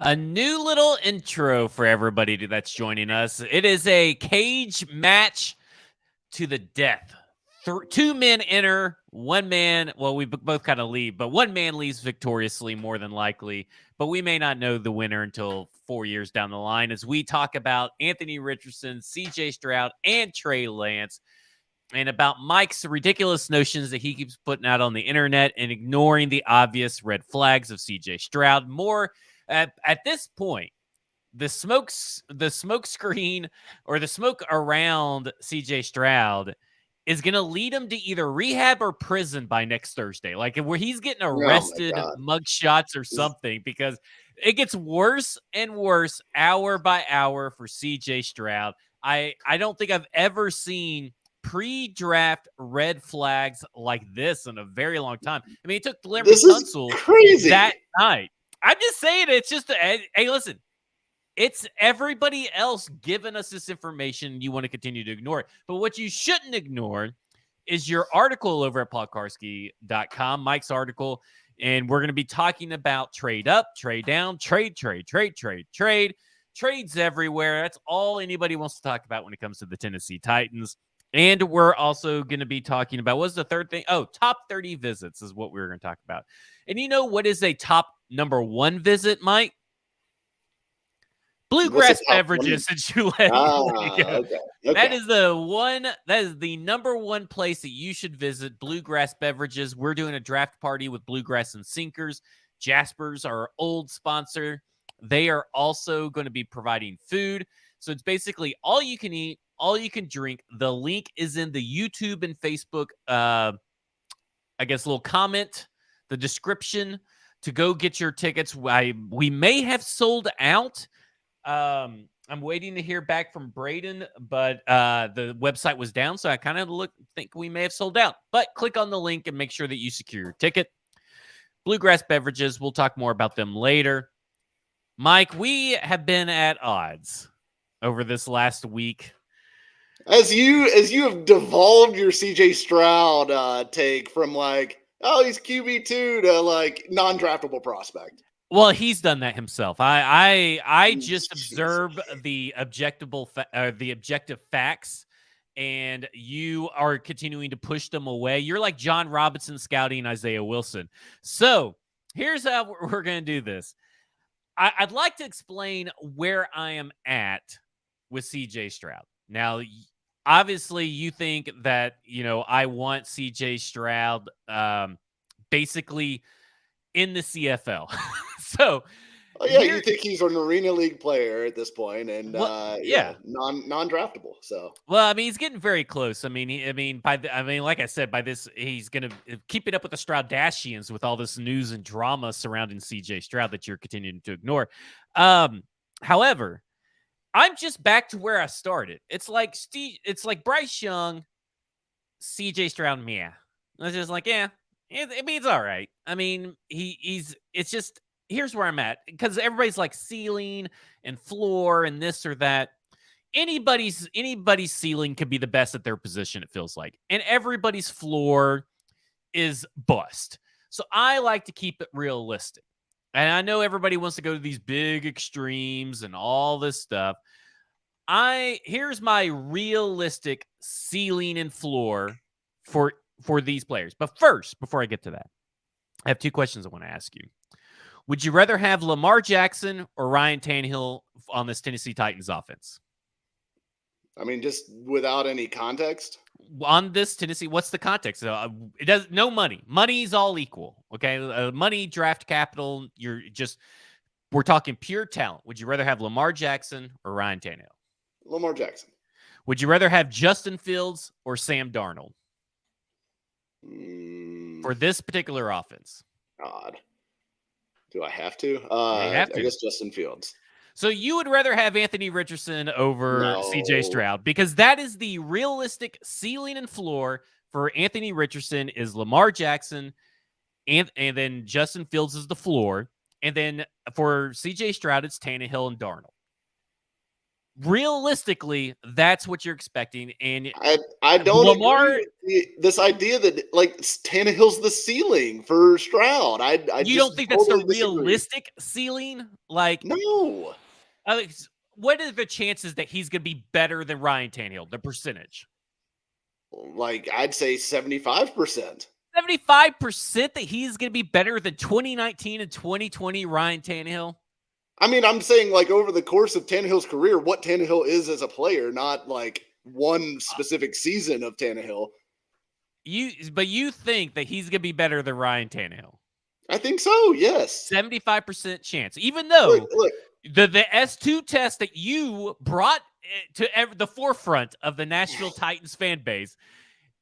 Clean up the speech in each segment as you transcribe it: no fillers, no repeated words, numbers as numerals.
A new little intro for everybody that's joining us. It is a cage match to the death. Two men enter, one man, well, we both kind of leave, but one man leaves victoriously, more than likely. But we may not know the winner until 4 years down the line as we talk about Anthony Richardson, CJ Stroud, and Trey Lance, and about Mike's ridiculous notions that he keeps putting out on the internet and ignoring the obvious red flags of CJ Stroud. More at this point, the smoke screen or the smoke around CJ Stroud is going to lead him to either rehab or prison by next Thursday. Like where he's getting arrested, mug shots or something, because it gets worse and worse hour by hour for CJ Stroud. I don't think I've ever seen pre-draft red flags like this in a very long time. I mean, it took Larry Tunsil that night. I'm just saying, it's just, hey, listen, it's everybody else giving us this information. You want to continue to ignore it. But what you shouldn't ignore is your article over at paulkarski.com, Mike's article. And we're going to be talking about trade up, trade down, trades everywhere. That's all anybody wants to talk about when it comes to the Tennessee Titans. And we're also going to be talking about, what's the third thing? Oh, top 30 visits is what we're going to talk about. And you know what is a top number one visit, Mike? Bluegrass Beverages in Tulane. Okay. That is the number one place that you should visit, Bluegrass Beverages. We're doing a draft party with Bluegrass and Sinkers. Jasper's, our old sponsor. They are also going to be providing food. So it's basically all you can eat, all you can drink. The link is in the YouTube and Facebook, little comment, the description to go get your tickets. We may have sold out. I'm waiting to hear back from Braden, but the website was down, so I kind of think we may have sold out. But click on the link and make sure that you secure your ticket. Bluegrass Beverages, we'll talk more about them later. Mike, we have been at odds over this last week. As you have devolved your CJ Stroud take from he's QB2 to non-draftable prospect. Well, he's done that himself. I just observe the objective facts, and you are continuing to push them away. You're like John Robinson scouting Isaiah Wilson. So here's how we're going to do this. I'd like to explain where I am at with CJ Stroud. Now, obviously, you think that I want CJ Stroud basically in the CFL. So, you think he's an Arena League player at this point, and non-draftable. So, well, I mean, he's getting very close. Like I said, by this, he's going to keep it up with the Stroudashians with all this news and drama surrounding CJ Stroud that you're continuing to ignore. However, I'm just back to where I started. It's like Bryce Young, CJ Stroud, Mia. It's just like, it's all right. I mean, it's just, here's where I'm at, because everybody's like ceiling and floor and this or that. Anybody's ceiling could be the best at their position, it feels like. And everybody's floor is bust. So I like to keep it realistic. And I know everybody wants to go to these big extremes and all this stuff. Here's my realistic ceiling and floor for these players. But first, before I get to that, I have two questions I want to ask you. Would you rather have Lamar Jackson or Ryan Tannehill on this Tennessee Titans offense? I mean, just without any context? On this Tennessee, what's the context? It does no money. Money's all equal. Okay. Money, draft capital. We're talking pure talent. Would you rather have Lamar Jackson or Ryan Tannehill? Lamar Jackson. Would you rather have Justin Fields or Sam Darnold for this particular offense? God. Do I have to? I guess Justin Fields. So you would rather have Anthony Richardson over CJ Stroud, because that is the realistic ceiling and floor for Anthony Richardson is Lamar Jackson, and then Justin Fields is the floor. And then for CJ Stroud, it's Tannehill and Darnold. realistically, that's what you're expecting. And I don't Lamar, agree with this idea that like Tannehill's the ceiling for Stroud. I you just don't think that's the totally disagree. realistic ceiling? Like, No. what are the chances that he's going to be better than Ryan Tannehill? The percentage? Like I'd say 75%. 75% that he's going to be better than 2019 and 2020 Ryan Tannehill? I mean, I'm saying like over the course of Tannehill's career, what Tannehill is as a player, not like one specific season of Tannehill. But you think that he's going to be better than Ryan Tannehill? I think so. Yes. 75% chance. Even though look. The S2 test that you brought to the forefront of the Nashville Titans fan base,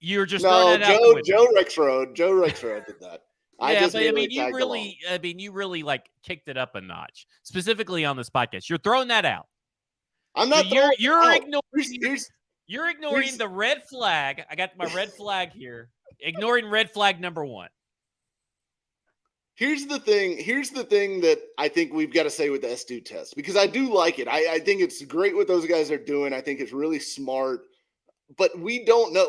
you're just throwing that out the window. Joe Rexrode did that. Yeah, but you really like kicked it up a notch, specifically on this podcast. You're throwing that out. I'm not. So you're ignoring the red flag. I got my red flag here. Ignoring red flag number 1. Here's the thing that I think we've got to say with the S2 test, because I do like it. I think it's great what those guys are doing. I think it's really smart. But we don't know,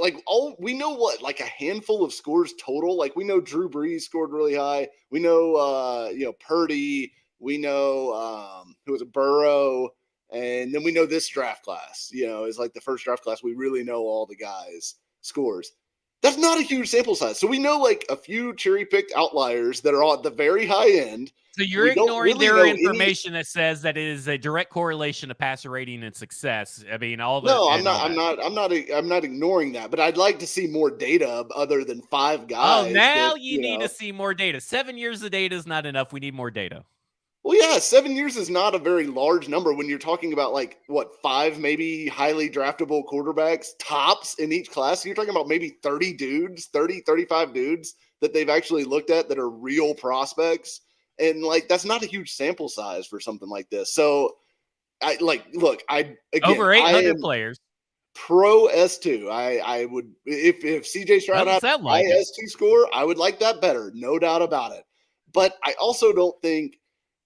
we know what, like a handful of scores total. Like we know Drew Brees scored really high. We know, Purdy. We know who was a Burrow, and then we know this draft class. Is like the first draft class we really know all the guys' scores. That's not a huge sample size. So we know like a few cherry-picked outliers that are at the very high end. So you're ignoring their information that says that it is a direct correlation to passer rating and success. I mean, I'm not ignoring that, but I'd like to see more data other than 5 guys. Oh, now you need to see more data. 7 years of data is not enough. We need more data. Well, yeah, 7 years is not a very large number when you're talking about 5 maybe highly draftable quarterbacks tops in each class. You're talking about maybe 30 dudes, 35 dudes that they've actually looked at that are real prospects. And that's not a huge sample size for something like this. So over 800 players. Pro S2. I would, if CJ Stroud had a high S2 score, I would like that better. No doubt about it. But I also don't think,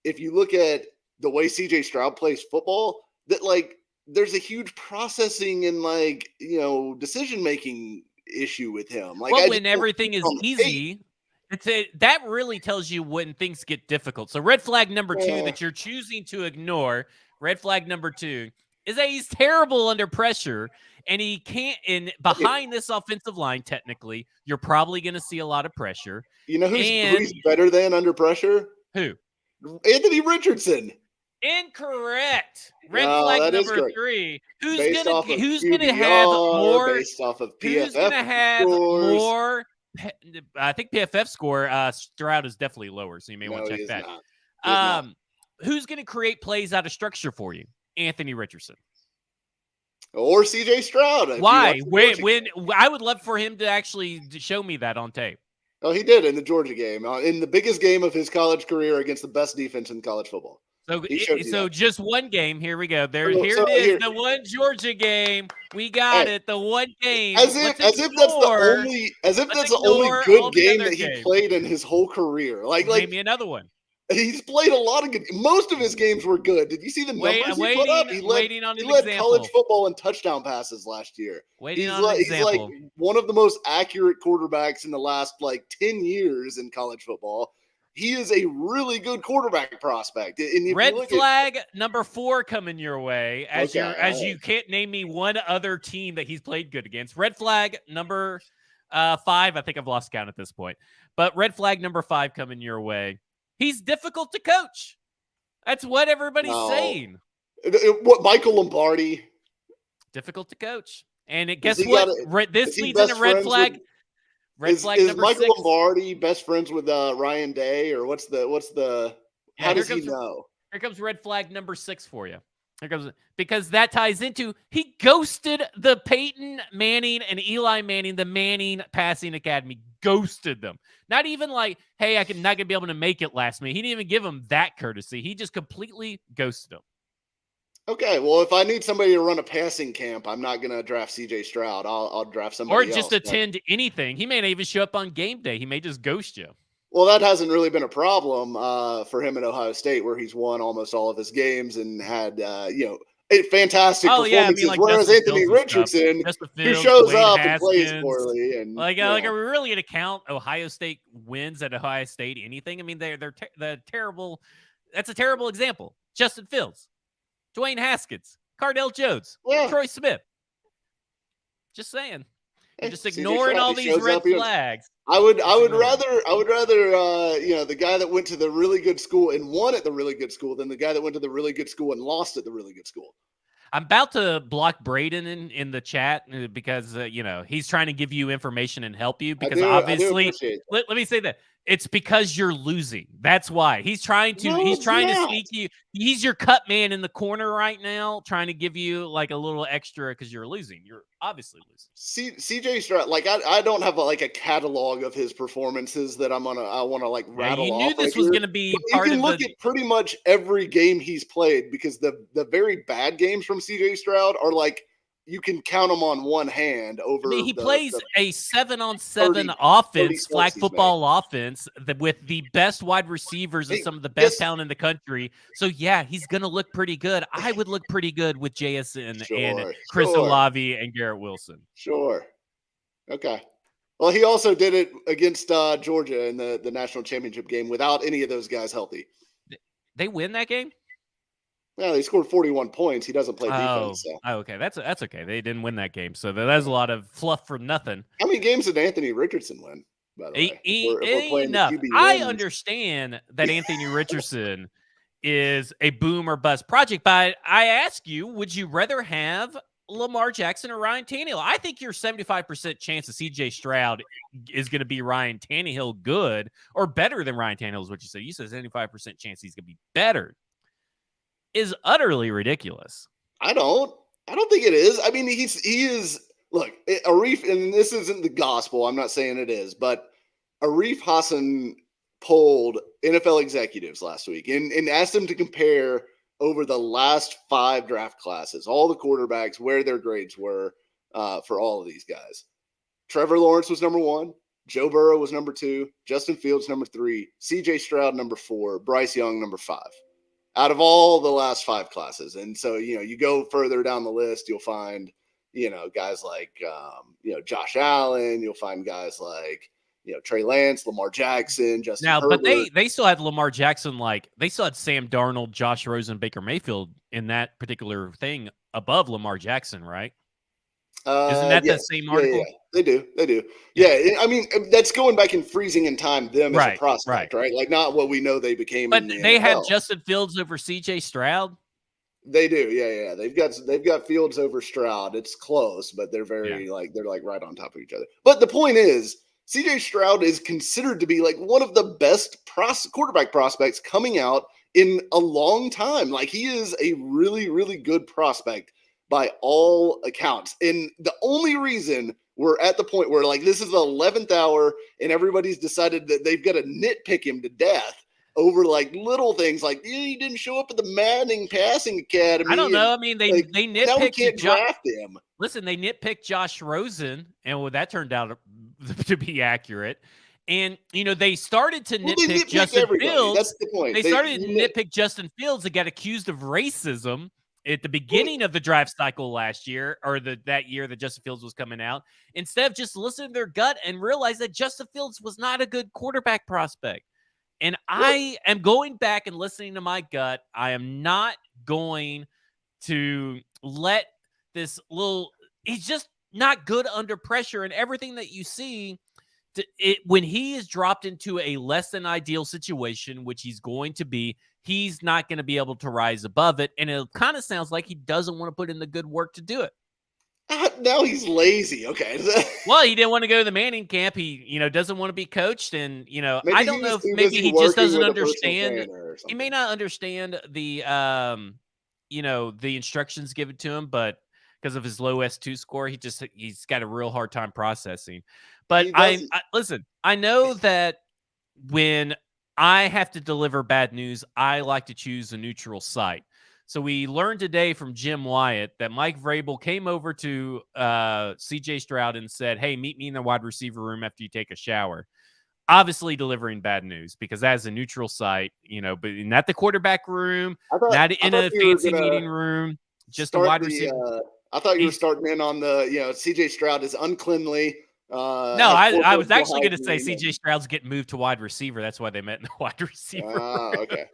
if you look at the way CJ Stroud plays football, that there's a huge processing and decision-making issue with him. When everything is easy, that really tells you when things get difficult. So red flag number 2 that you're choosing to ignore, red flag number 2, is that he's terrible under pressure, and he can't. And behind this offensive line, technically, you're probably going to see a lot of pressure. You know who's better than under pressure? Who? Anthony Richardson. Incorrect. Red flag number 3. Who's gonna have more based off of PFF? Who's gonna have more? I think PFF score. Stroud is definitely lower, so you may want to check that. Who's gonna create plays out of structure for you? Anthony Richardson or CJ Stroud. Why? When I would love for him to actually show me that on tape. Oh, he did in the Georgia game, in the biggest game of his college career against the best defense in college football. So just one game. Here we go. Here it is. The one Georgia game. We got it. The one game. As if that's the only good game that he played in his whole career. Name me another one. He's played a lot of good. Most of his games were good. Did you see the numbers he put up? He led college football in touchdown passes last year. He's like one of the most accurate quarterbacks in the last 10 years in college football. He is a really good quarterback prospect. And red flag number 4 coming your way as you can't name me one other team that he's played good against. Red flag number 5. I think I've lost count at this point. But red flag number 5 coming your way. He's difficult to coach. That's what everybody's saying. What, Michael Lombardi? Difficult to coach. And guess what? This leads in a red flag. Red flag number 6. Is Michael Lombardi best friends with Ryan Day, or what's the? How does he know? Here comes red flag number 6 for you. Here comes, because that ties into, he ghosted the Peyton Manning and Eli Manning, the Manning Passing Academy, ghosted them. Not even hey, I'm not going to be able to make it last minute. He didn't even give them that courtesy. He just completely ghosted them. Okay, well, if I need somebody to run a passing camp, I'm not going to draft CJ Stroud. I'll draft somebody else. Or just attend anything. He may not even show up on game day. He may just ghost you. Well, that hasn't really been a problem for him at Ohio State, where he's won almost all of his games and had, fantastic performances. Whereas Justin Anthony Fields and stuff. Richardson, Justin who Fields, shows Dwayne up and plays Haskins. poorly, and Like, are we really going to count Ohio State wins at Ohio State anything? I mean, they're terrible. That's a terrible example. Justin Fields, Dwayne Haskins, Cardell Jones, Troy Smith. Just saying. You're just ignoring all these red flags. I would rather the guy that went to the really good school and won at the really good school than the guy that went to the really good school and lost at the really good school. I'm about to block Braden in the chat because he's trying to give you information and help you because obviously let me say that it's because you're losing. That's why he's trying to sneak you. He's your cut man in the corner right now, trying to give you like a little extra because you're losing. You're obviously losing. CJ Stroud, like I don't have a catalog of his performances that I want to rattle off. You knew this was going to be part of the. You can look at pretty much every game he's played because the very bad games from CJ Stroud are like you can count them on one hand. He plays a 7-on-7 offense, flag football offense with the best wide receivers and some of the best talent in the country. So yeah, he's going to look pretty good. I would look pretty good with JSN and Chris Olave and Garrett Wilson. Sure. Okay. Well, he also did it against Georgia in the national championship game without any of those guys healthy. They win that game? Well, they scored 41 points. He doesn't play defense. So. Oh, okay. That's okay. They didn't win that game. So that's a lot of fluff for nothing. How many games did Anthony Richardson win, by the way? If we're enough. I understand that Anthony Richardson is a boom or bust project, but I ask you, would you rather have Lamar Jackson or Ryan Tannehill? I think your 75% chance of CJ Stroud is going to be Ryan Tannehill good or better than Ryan Tannehill is what you said. You said 75% chance he's going to be better. Is utterly ridiculous. I don't think it is. I mean, he is. Look, Arif, and this isn't the gospel. I'm not saying it is, but Arif Hassan polled NFL executives last week and asked them to compare over the last 5 draft classes, all the quarterbacks, where their grades were for all of these guys. Trevor Lawrence was number 1. Joe Burrow was number 2. Justin Fields number 3. CJ Stroud number 4. Bryce Young number 5. Out of all the last 5 classes. And so, you go further down the list, you'll find, guys like, Josh Allen. You'll find guys like, Trey Lance, Lamar Jackson, Justin Herbert. But they still had Lamar Jackson, they still had Sam Darnold, Josh Rosen, Baker Mayfield in that particular thing above Lamar Jackson, right? Isn't that the same article? Yeah. They do. Yeah. I mean, that's going back and freezing in time them as a prospect, right? Like not what we know they became. But they have Justin Fields over CJ Stroud. They do. Yeah. They've got Fields over Stroud. It's close, but they're they're right on top of each other. But the point is, CJ Stroud is considered to be like one of the best quarterback prospects coming out in a long time. Like he is a really, really good prospect by all accounts. And the only reason we're at the point where this is the 11th hour and everybody's decided that they've got to nitpick him to death over little things like he didn't show up at the Manning Passing Academy. I don't know. I mean, they nitpicked. Now we can't draft him. Listen, they nitpicked Josh Rosen, and that turned out to be accurate. And they started to nitpick Justin Fields. That's the point. They started to nitpick Justin Fields and got accused of racism at the beginning of the draft cycle last year, or that year that Justin Fields was coming out, instead of just listening to their gut and realize that Justin Fields was not a good quarterback prospect. And I am going back and listening to my gut. I am not going to let this he's just not good under pressure, and everything that you see when he is dropped into a less than ideal situation, which he's going to be, he's not going to be able to rise above it. And it kind of sounds like he doesn't want to put in the good work to do it. Now he's lazy. Okay. Well, he didn't want to go to the Manning camp. He, doesn't want to be coached. And, I don't know if maybe he just doesn't understand. He may not understand the, the instructions given to him, but because of his low S2 score, he's got a real hard time processing. But listen, I know that when I have to deliver bad news, I like to choose a neutral site. So we learned today from Jim Wyatt that Mike Vrabel came over to CJ Stroud and said, hey, meet me in the wide receiver room after you take a shower. Obviously delivering bad news because that's a neutral site, but not the quarterback room, not in a fancy meeting room. just a wide receiver. I thought you were starting in on the, CJ Stroud is uncleanly. No, I was actually going to say CJ Stroud's getting moved to wide receiver. That's why they met in the wide receiver. Okay.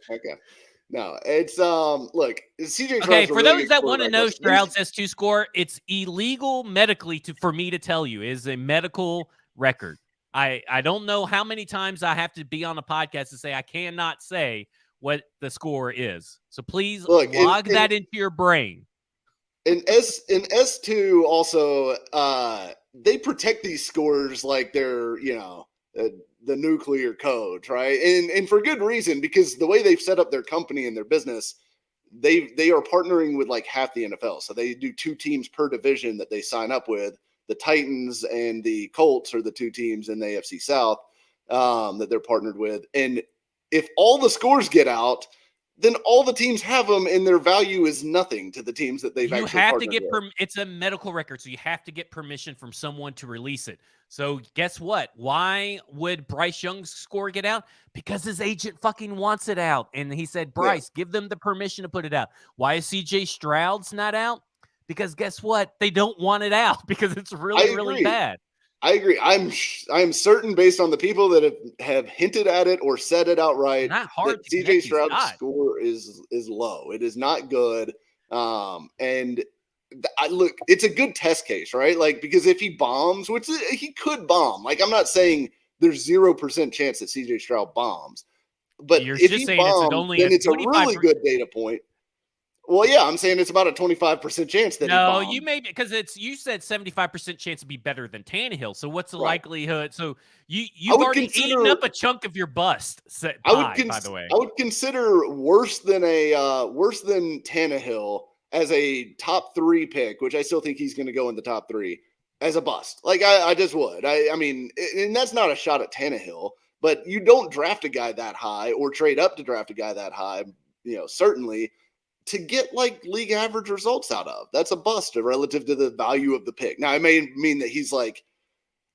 No, it's look, CJ Stroud's okay, for really those that want to know Stroud's S2 score, it's illegal medically for me to tell you. It is a medical record. I don't know how many times I have to be on a podcast to say I cannot say what the score is. So please log that into your brain. In S2 also, they protect these scores like they're, the nuclear codes, right? And for good reason, because the way they've set up their company and their business, they are partnering with like half the NFL. So they do 2 teams per division that they sign up with. The Titans and the Colts are the 2 teams in the AFC South that they're partnered with. And if all the scores get out, then all the teams have them, and their value is nothing to the teams that they've actually partnered with. It's a medical record, so you have to get permission from someone to release it. So guess what? Why would Bryce Young's score get out? Because his agent fucking wants it out. And he said, Bryce, give them the permission to put it out. Why is CJ Stroud's not out? Because guess what? They don't want it out because it's really bad. I agree. I'm certain, based on the people that have hinted at it or said it outright, not hard that CJ Stroud's score is low. It is not good. Look, it's a good test case, right? Like, because if he bombs, which he could bomb, like, I'm not saying there's 0% chance that CJ Stroud bombs, but if he bombs, then it's a really good data point. Well, yeah, I'm saying it's about a 25% chance that he bombs. No, you may, because you said 75% chance to be better than Tannehill. So what's the likelihood? So you've already eaten up a chunk of your bust. By the way, I would consider worse than Tannehill as a top 3 pick, which I still think he's going to go in the top 3, as a bust. Like, I just would. I mean, and that's not a shot at Tannehill, but you don't draft a guy that high or trade up to draft a guy that high, certainly, to get like league average results out of. That's a bust relative to the value of the pick. Now, I may mean that he's like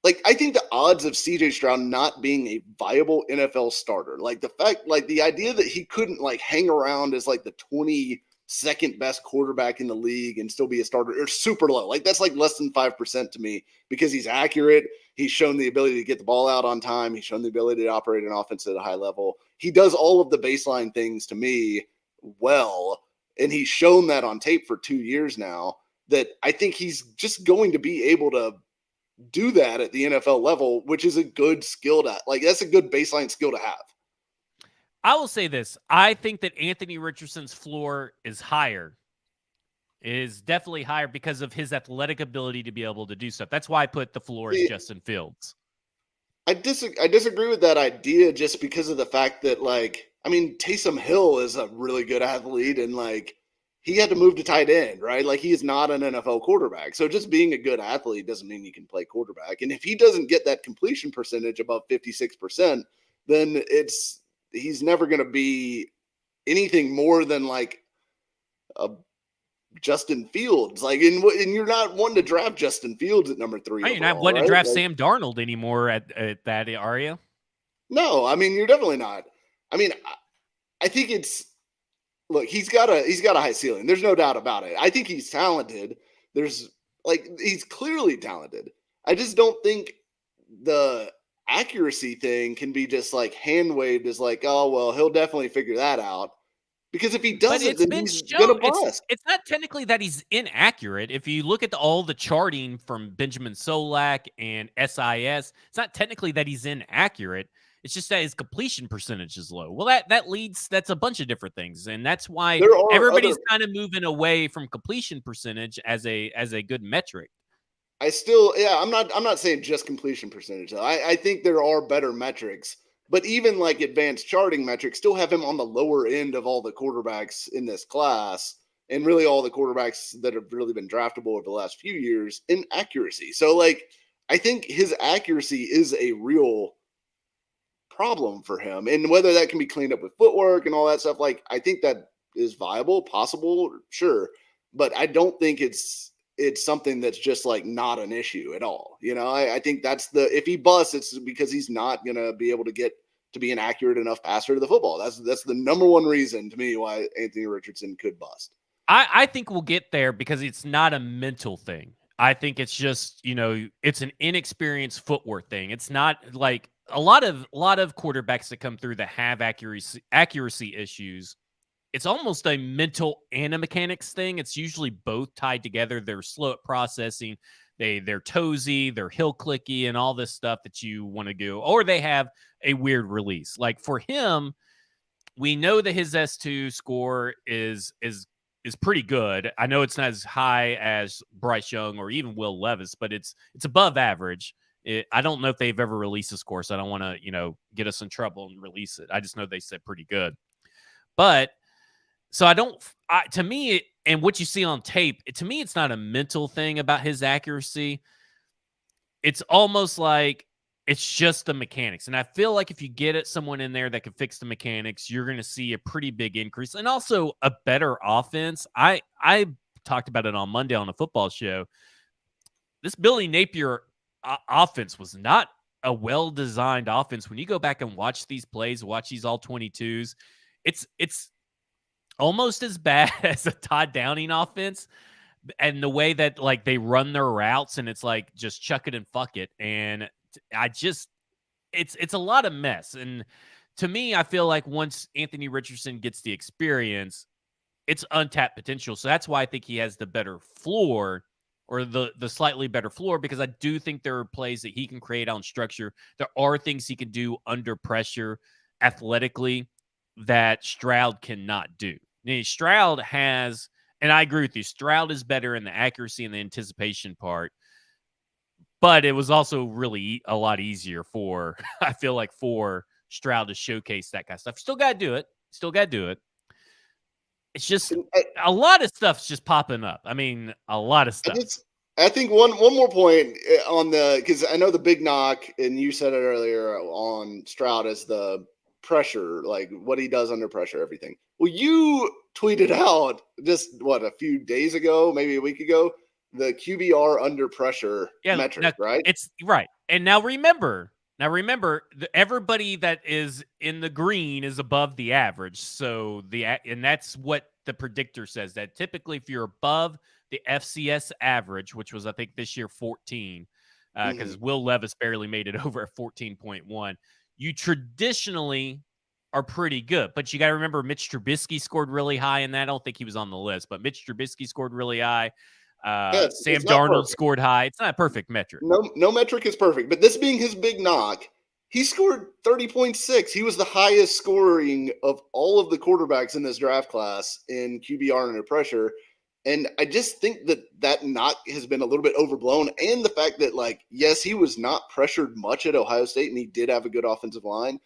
I think the odds of CJ Stroud not being a viable NFL starter, like the idea that he couldn't like hang around as like the 22nd best quarterback in the league and still be a starter, are super low. Like, that's like less than 5% to me, because he's accurate. He's shown the ability to get the ball out on time. He's shown the ability to operate an offense at a high level. He does all of the baseline things to me well. And he's shown that on tape for 2 years now, that I think he's just going to be able to do that at the NFL level, which is a good skill that's a good baseline skill to have. I will say this. I think that Anthony Richardson's floor is definitely higher because of his athletic ability to be able to do stuff. That's why I put the floor as Justin Fields. I disagree with that idea, just because of the fact that, like, I mean, Taysom Hill is a really good athlete, and like, he had to move to tight end, right? Like, he is not an NFL quarterback. So just being a good athlete doesn't mean you can play quarterback. And if he doesn't get that completion percentage above 56%, then he's never going to be anything more than like a Justin Fields. Like, and you're not one to draft Justin Fields at number 3. You're not one to draft Sam Darnold anymore at that, are you? No, I mean, you're definitely not. I mean, I think look, he's got a high ceiling. There's no doubt about it. I think he's talented. He's clearly talented. I just don't think the accuracy thing can be just like hand waved as like, oh, well, he'll definitely figure that out. Because if he doesn't, then he's going to bust. It's not technically that he's inaccurate. If you look at all the charting from Benjamin Solak and SIS, it's not technically that he's inaccurate. It's just that his completion percentage is low. Well, that's a bunch of different things, and that's why everybody's kind of moving away from completion percentage as a good metric. I'm not saying just completion percentage though. I think there are better metrics, but even like advanced charting metrics still have him on the lower end of all the quarterbacks in this class, and really all the quarterbacks that have really been draftable over the last few years in accuracy. So like, I think his accuracy is a real problem for him, and whether that can be cleaned up with footwork and all that stuff, like, I think that is viable, possible, sure, but I don't think it's something that's just like not an issue at all. I think if he busts, it's because he's not gonna be able to get to be an accurate enough passer to the football. That's the number one reason to me why Anthony Richardson could bust. I think we'll get there because it's not a mental thing. I think it's just, it's an inexperienced footwork thing. It's not like a lot of quarterbacks that come through that have accuracy issues. It's almost a mental and a mechanics thing. It's usually both tied together. They're slow at processing. They're toesy, they're heel clicky, and all this stuff that you want to do, or they have a weird release. Like for him, we know that his S2 score is pretty good. I know it's not as high as Bryce Young or even Will Levis, but it's above average. I don't know if they've ever released a score, so I don't want to, get us in trouble and release it. I just know they said pretty good. But so to me, and what you see on tape, to me, it's not a mental thing about his accuracy. It's almost like it's just the mechanics. And I feel like if you get someone in there that can fix the mechanics, you're going to see a pretty big increase and also a better offense. I talked about it on Monday on the football show. This Billy Napier offense was not a well-designed offense. When you go back and watch these plays, watch these all 22s, it's almost as bad as a Todd Downing offense. And the way that like they run their routes and it's like just chuck it and fuck it. And it's a lot of mess. And to me, I feel like once Anthony Richardson gets the experience, it's untapped potential. So that's why I think he has the better floor, or the slightly better floor, because I do think there are plays that he can create on structure. There are things he can do under pressure athletically that Stroud cannot do. Now, Stroud has, and I agree with you, Stroud is better in the accuracy and the anticipation part, but it was also really a lot easier for, I feel like, for Stroud to showcase that kind of stuff. Still got to do it. It's just a lot of stuff's just popping up. I mean, a lot of stuff. I think one more point on because I know the big knock, and you said it earlier on Stroud, is the pressure, like what he does under pressure, everything. Well, you tweeted out just a few days ago, maybe a week ago, the QBR under pressure metric, right? It's right. And now remember, everybody that is in the green is above the average. So and that's what the predictor says, that typically if you're above the FCS average, which was I think this year 14, because Will Levis barely made it over at 14.1, you traditionally are pretty good. But you got to remember, Mitch Trubisky scored really high in that. I don't think he was on the list, but Mitch Trubisky scored really high. Sam Darnold scored high. It's not a perfect metric. No metric is perfect. But this being his big knock, he scored 30.6. He was the highest scoring of all of the quarterbacks in this draft class in QBR under pressure. And I just think that knock has been a little bit overblown. And the fact that, like, yes, he was not pressured much at Ohio State, and he did have a good offensive line.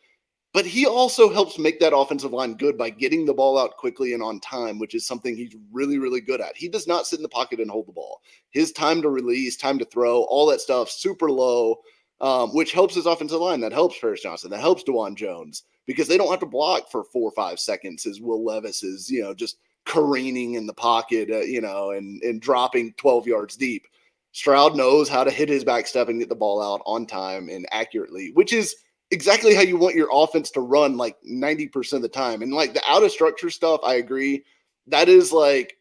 But he also helps make that offensive line good by getting the ball out quickly and on time, which is something he's really, really good at. He does not sit in the pocket and hold the ball. His time to release, time to throw, all that stuff, super low, which helps his offensive line. That helps Ferris Johnson. That helps DeJuan Jones, because they don't have to block for 4 or 5 seconds as Will Levis is, just careening in the pocket, and dropping 12 yards deep. Stroud knows how to hit his back step and get the ball out on time and accurately, which is exactly how you want your offense to run like 90% of the time. And like the out of structure stuff, I agree. That is like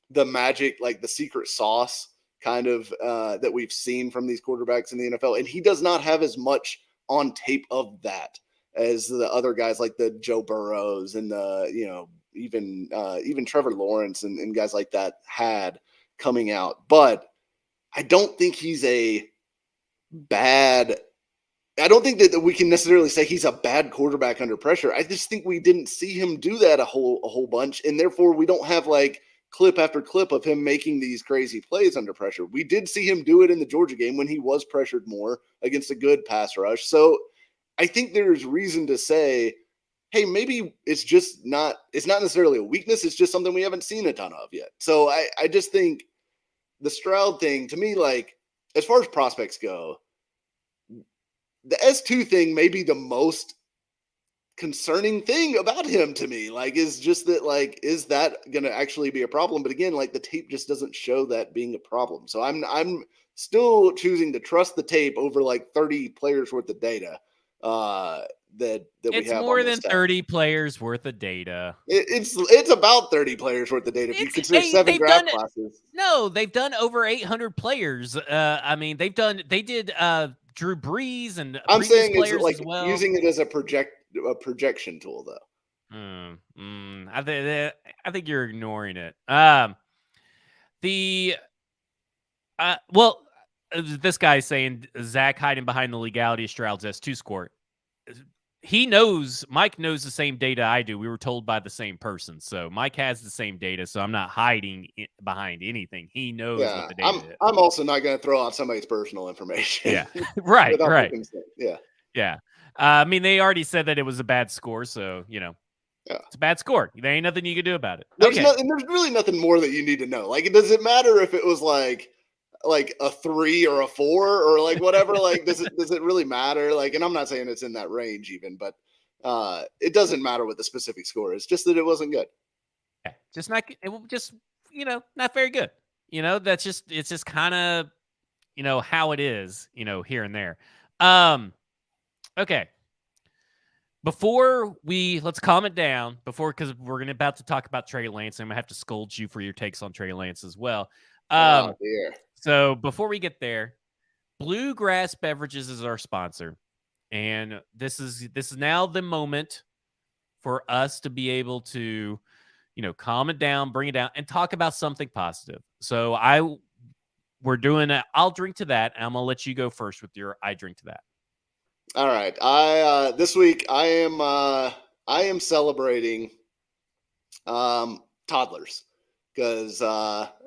the magic, like the secret sauce kind of that we've seen from these quarterbacks in the NFL. And he does not have as much on tape of that as the other guys like the Joe Burrows and the, even Trevor Lawrence and guys like that had coming out. But I don't think he's I don't think that we can necessarily say he's a bad quarterback under pressure. I just think we didn't see him do that a whole bunch, and therefore we don't have like clip after clip of him making these crazy plays under pressure. We did see him do it in the Georgia game when he was pressured more against a good pass rush. So I think there's reason to say, hey, maybe it's not necessarily a weakness. It's just something we haven't seen a ton of yet. So I just think the Stroud thing, to me, like as far as prospects go, the S2 thing may be the most concerning thing about him to me. Like, is just that, like, is that going to actually be a problem? But again, like the tape just doesn't show that being a problem. So I'm still choosing to trust the tape over like 30 players worth of data that we It's have more on this than tab. 30 players worth of data. It's about 30 players worth of data if you consider 7 draft classes. No, they've done over 800 players. I mean, they did Drew Brees and I'm previous saying players it's like as well. using it as a projection tool, though. I think you're ignoring it. This guy's saying Zach hiding behind the legality of Stroud's S2 score. Mike knows the same data I do. We were told by the same person. So Mike has the same data. So I'm not hiding behind anything. He knows what the data is. I'm also not going to throw out somebody's personal information. Yeah. Right. Yeah. Yeah. I mean, they already said that it was a bad score. So, it's a bad score. There ain't nothing you can do about it. There's really nothing more that you need to know. Like, does it matter if it was like a 3 or a 4 or like whatever? Like, does it really matter? Like, and I'm not saying it's in that range even, but it doesn't matter what the specific score is. Just that it wasn't good. Yeah, not very good. It's just kind of, how it is, here and there. Okay. Let's calm it down because we're about to talk about Trey Lance. I'm going to have to scold you for your takes on Trey Lance as well. Oh, dear. So before we get there, Bluegrass Beverages is our sponsor. And this is now the moment for us to be able to, calm it down, bring it down, and talk about something positive. So we're doing I'll drink to that. And I'm going to let you go first with your I drink to that. All right. This week I am celebrating toddlers because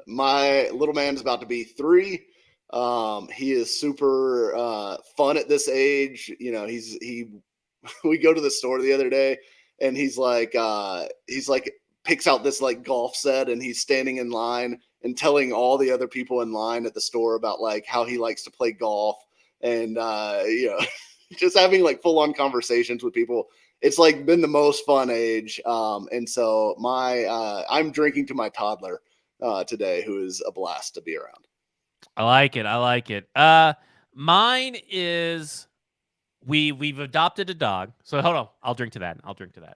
my little man's about to be 3. He is super fun at this age. We go to the store the other day and he's like picks out this like golf set and he's standing in line and telling all the other people in line at the store about like how he likes to play golf and just having like full on conversations with people. It's like been the most fun age. And so I'm drinking to my toddler today, who is a blast to be around. I like it. Mine is we've adopted a dog. So hold on. I'll drink to that.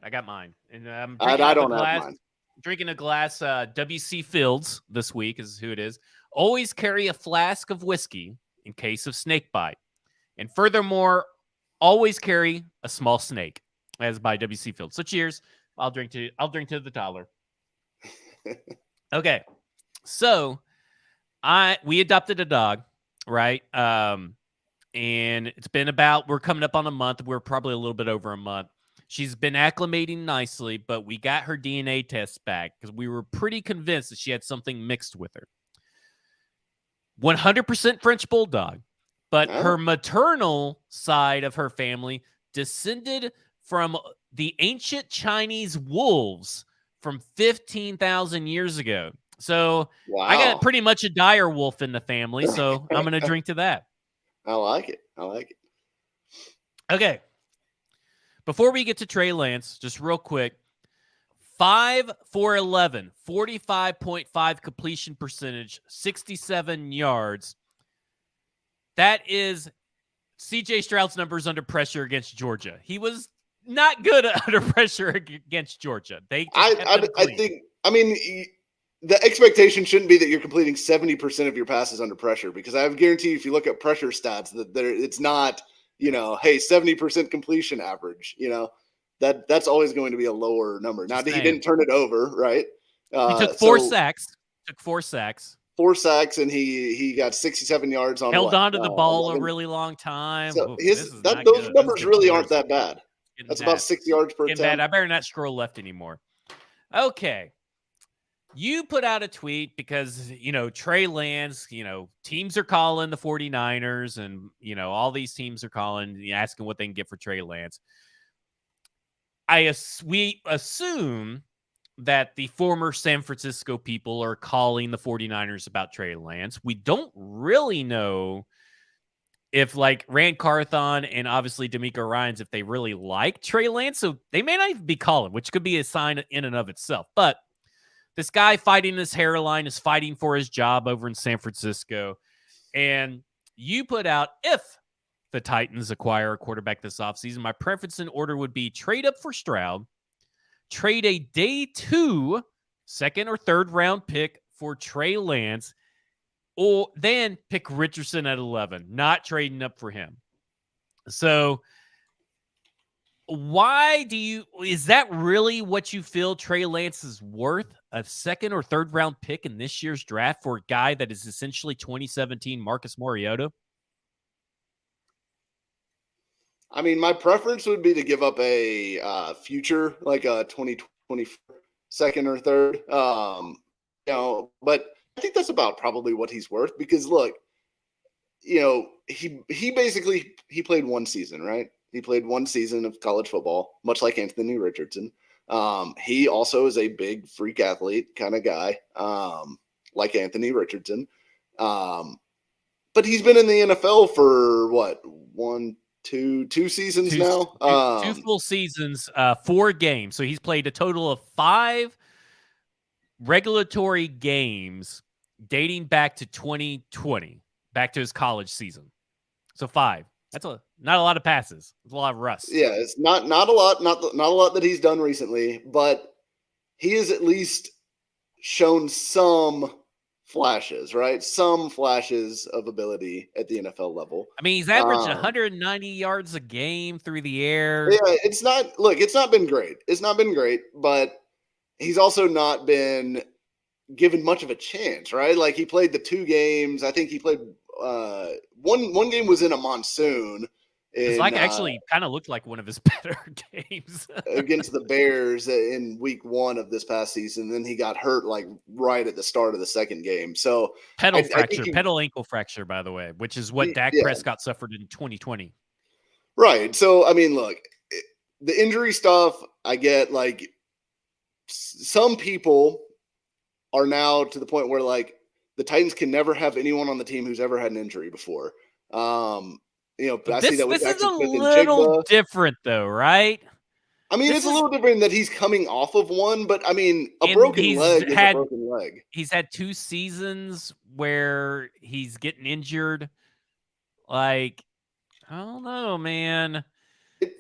I got mine. And I don't have mine. Drinking a glass WC Fields this week is who it is. Always carry a flask of whiskey in case of snake bite. And furthermore, always carry a small snake, as by WC Fields. So cheers. I'll drink to the toddler. Okay. So we adopted a dog, right? And it's been we're coming up on a month. We're probably a little bit over a month. She's been acclimating nicely, but we got her DNA test back because we were pretty convinced that she had something mixed with her. 100% French Bulldog. But her maternal side of her family descended from the ancient Chinese wolves from 15,000 years ago. So I got pretty much a dire wolf in the family, so I'm going to drink to that. I like it. Okay. Before we get to Trey Lance, just real quick, 5 for 11, 45.5 completion percentage, 67 yards. That is C.J. Stroud's numbers under pressure against Georgia. He was not good under pressure against Georgia. I mean, the expectation shouldn't be that you're completing 70% of your passes under pressure, because I guarantee you, if you look at pressure stats, that it's not, hey, 70% completion average. That's always going to be a lower number. Now, he didn't turn it over, right? He took 4 sacks. 4 sacks, and he got 67 yards on. Held on to the ball 11. A really long time. So those numbers really aren't that bad. That's about 6 yards per attempt. I better not scroll left anymore. Okay. You put out a tweet because, Trey Lance, teams are calling the 49ers and, all these teams are calling, asking what they can get for Trey Lance. We assume that the former San Francisco people are calling the 49ers about Trey Lance. We don't really know if like Rand Carthon and obviously D'Amico Ryans, if they really like Trey Lance. So they may not even be calling, which could be a sign in and of itself. But this guy fighting his hairline is fighting for his job over in San Francisco. And you put out, if the Titans acquire a quarterback this offseason, my preference in order would be trade up for Stroud, trade a day 2 second or third round pick for Trey Lance, or then pick Richardson at 11, not trading up for him. So why is that really what you feel Trey Lance is worth? A second or third round pick in this year's draft for a guy that is essentially 2017 Marcus Mariota? I mean, my preference would be to give up a future, like a 2020 second or third. But I think that's about probably what he's worth because look, he basically he played one season, right? He played one season of college football, much like Anthony Richardson. He also is a big freak athlete kind of guy, like Anthony Richardson. But he's been in the NFL for what, two seasons now? Two full seasons, 4 games. So he's played a total of 5 regulatory games dating back to 2020, back to his college season. So 5. That's not a lot of passes. It's a lot of rust. Yeah, it's not a lot, not a lot that he's done recently, but he has at least shown some flashes, right? Some flashes of ability at the NFL level. I mean, he's averaged 190 yards a game through the air. Yeah, it's not been great. It's not been great, but he's also not been given much of a chance, right? Like he played the 2 games. I think he played one game was in a monsoon. It's like actually kind of looked like one of his better games against the Bears in week 1 of this past season. Then he got hurt like right at the start of the second game. So pedal ankle fracture, by the way, which is what Dak Prescott suffered in 2020. Right. So, I mean, look, the injury stuff, I get like some people are now to the point where like the Titans can never have anyone on the team who's ever had an injury before. I see that with this is a little different, though, right? I mean, it's a little different that he's coming off of one, but I mean, a broken leg is a broken leg. He's had 2 seasons where he's getting injured. Like, I don't know, man.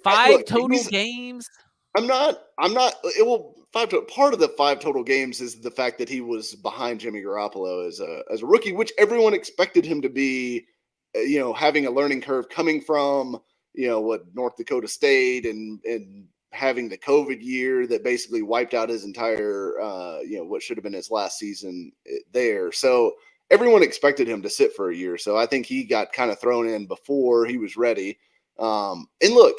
5 total games. I'm not. Part of the 5 total games is the fact that he was behind Jimmy Garoppolo as a rookie, which everyone expected him to be. Having a learning curve coming from, North Dakota State and having the COVID year that basically wiped out his entire, what should have been his last season there. So everyone expected him to sit for a year. So I think he got kind of thrown in before he was ready. And look,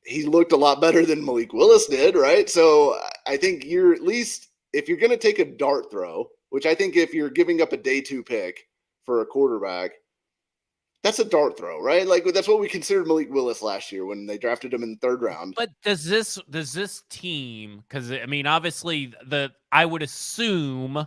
he looked a lot better than Malik Willis did, right? So I think you're at least, if you're going to take a dart throw, which I think if you're giving up a day 2 pick for a quarterback, that's a dart throw, right? Like that's what we considered Malik Willis last year when they drafted him in the 3rd round. But does this team, because I mean, obviously I would assume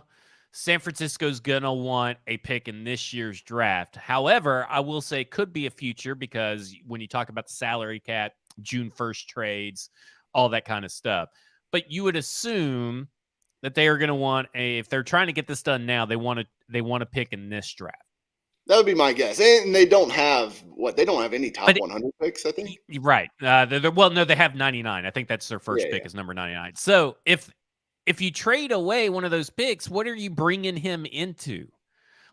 San Francisco's gonna want a pick in this year's draft. However, I will say it could be a future because when you talk about the salary cap, June 1st trades, all that kind of stuff. But you would assume that they are going to want if they're trying to get this done now, they want to pick in this draft. That would be my guess. And they don't have any top 100 picks, I think. Right. No, they have 99. I think that's their first pick is number 99. So if you trade away one of those picks, what are you bringing him into?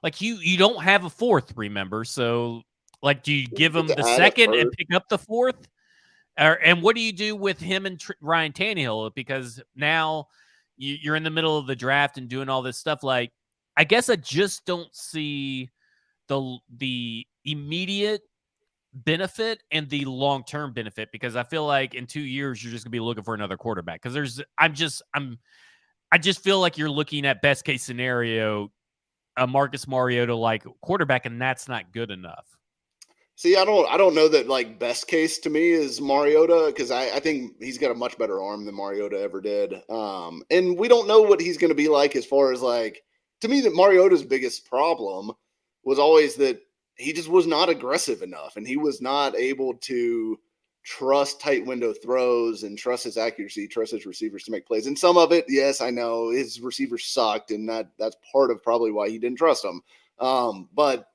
Like you don't have a 4th, remember? So like, do you give him the 2nd and pick up the 4th? And what do you do with him and Ryan Tannehill? Because now you're in the middle of the draft and doing all this stuff. Like, I guess I just don't see the immediate benefit and the long-term benefit, because I feel like in 2 years, you're just gonna be looking for another quarterback. Because I just feel like you're looking at best case scenario, a Marcus Mariota like quarterback, and that's not good enough. See, I don't know that like best case to me is Mariota, because I think he's got a much better arm than Mariota ever did. And we don't know what he's going to be like as far as like, to me, that Mariota's biggest problem was always that he just was not aggressive enough, and he was not able to trust tight window throws and trust his accuracy, trust his receivers to make plays. And some of it, yes, I know his receivers sucked, and that's part of probably why he didn't trust them. But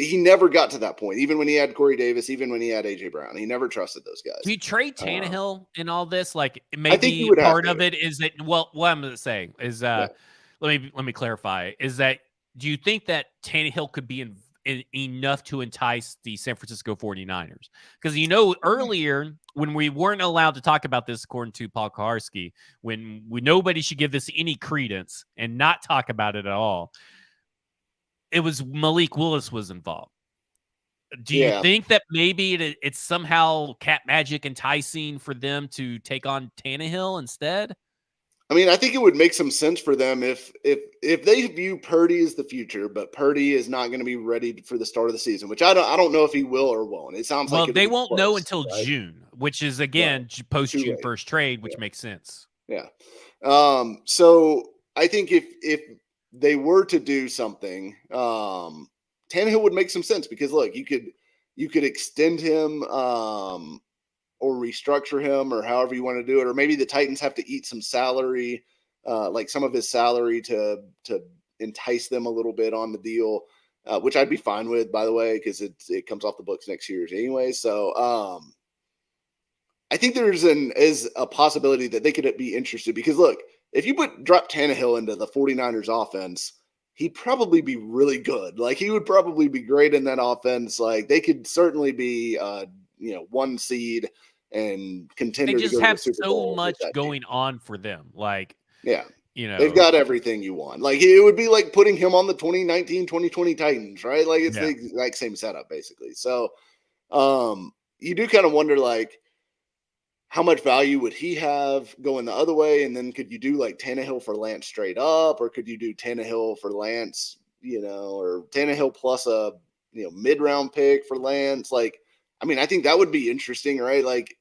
he never got to that point. Even when he had Corey Davis, even when he had AJ Brown, he never trusted those guys. Do you trade Tannehill in all this? Like I think you maybe would have part to. of it is that. Well, what I'm going to say is, let me clarify. Is that do you think that Tannehill could be enough to entice the San Francisco 49ers? Because earlier when we weren't allowed to talk about this, according to Paul Kaharski, when nobody should give this any credence and not talk about it at all, it was Malik Willis was involved. Do you think that maybe it's somehow cat magic enticing for them to take on Tannehill instead? I mean, I think it would make some sense for them if they view Purdy as the future, but Purdy is not going to be ready for the start of the season, which I don't know if he will or won't. It sounds like they won't know until June, which is again post June 1st trade, which makes sense. Yeah. So I think if they were to do something, Tannehill would make some sense because look, you could extend him or restructure him or however you want to do it, or maybe the Titans have to eat some salary, like some of his salary to entice them a little bit on the deal, which I'd be fine with, by the way, because it comes off the books next year anyway. So I think is a possibility that they could be interested because look, if you drop Tannehill into the 49ers offense, he'd probably be really good. Like he would probably be great in that offense. Like they could certainly be, one seed and contender. They just to go have to the Super so Bowl much going on for them. Like, they've got everything you want. Like it would be like putting him on the 2019-2020 Titans, right? Like it's the exact same setup basically. So you do kind of wonder like, how much value would he have going the other way? And then could you do like Tannehill for Lance straight up, or could you do Tannehill for Lance, or Tannehill plus a, mid-round pick for Lance? Like, I mean, I think that would be interesting, right? Like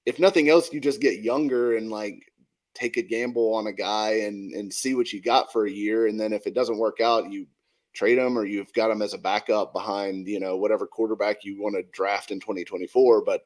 if nothing else, you just get younger and like take a gamble on a guy and see what you got for a year. And then if it doesn't work out, you trade him or you've got him as a backup behind, whatever quarterback you want to draft in 2024. But,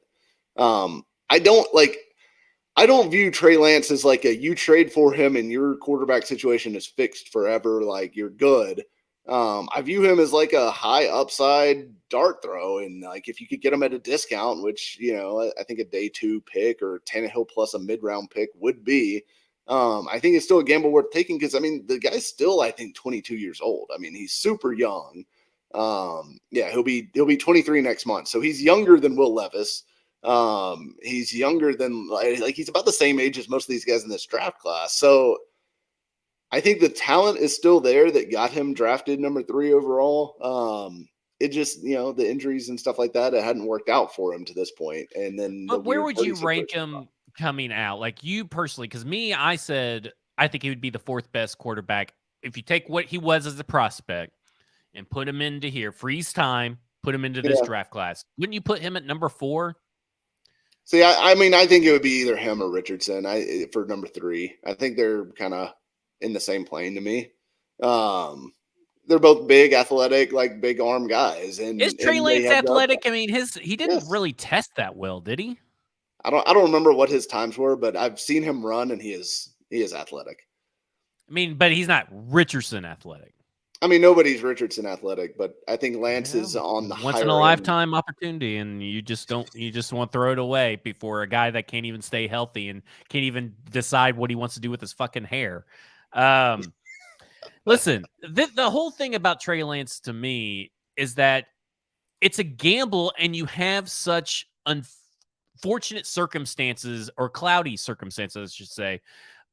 I don't view Trey Lance as like you trade for him and your quarterback situation is fixed forever. Like you're good. I view him as like a high upside dart throw. And like, if you could get him at a discount, which, I think a day 2 pick or Tannehill plus a mid-round pick would be, I think it's still a gamble worth taking. Cause I mean, the guy's still, I think 22 years old. I mean, he's super young. He'll be 23 next month. So he's younger than Will Levis. He's younger than like he's about the same age as most of these guys in this draft class. So I think the talent is still there that got him drafted number 3 overall. It just, the injuries and stuff like that, it hadn't worked out for him to this point. And then, but where would you rank him coming out? Like you personally, because I said I think he would be the 4th best quarterback if you take what he was as a prospect and put him into here, freeze time, put him into this draft class. Wouldn't you put him at number 4? See, I mean, I think it would be either him or Richardson for number 3. I think they're kind of in the same plane to me. They're both big, athletic, like big arm guys. And is Trey Lance athletic? I mean, he didn't really test that well, did he? I don't remember what his times were, but I've seen him run, and he is athletic. I mean, but he's not Richardson athletic. I mean, nobody's Richardson athletic, but I think Lance is on the once in a lifetime opportunity, and you just want to throw it away before a guy that can't even stay healthy and can't even decide what he wants to do with his fucking hair. Listen, the whole thing about Trey Lance to me is that it's a gamble, and you have such unfortunate circumstances or cloudy circumstances, I should say,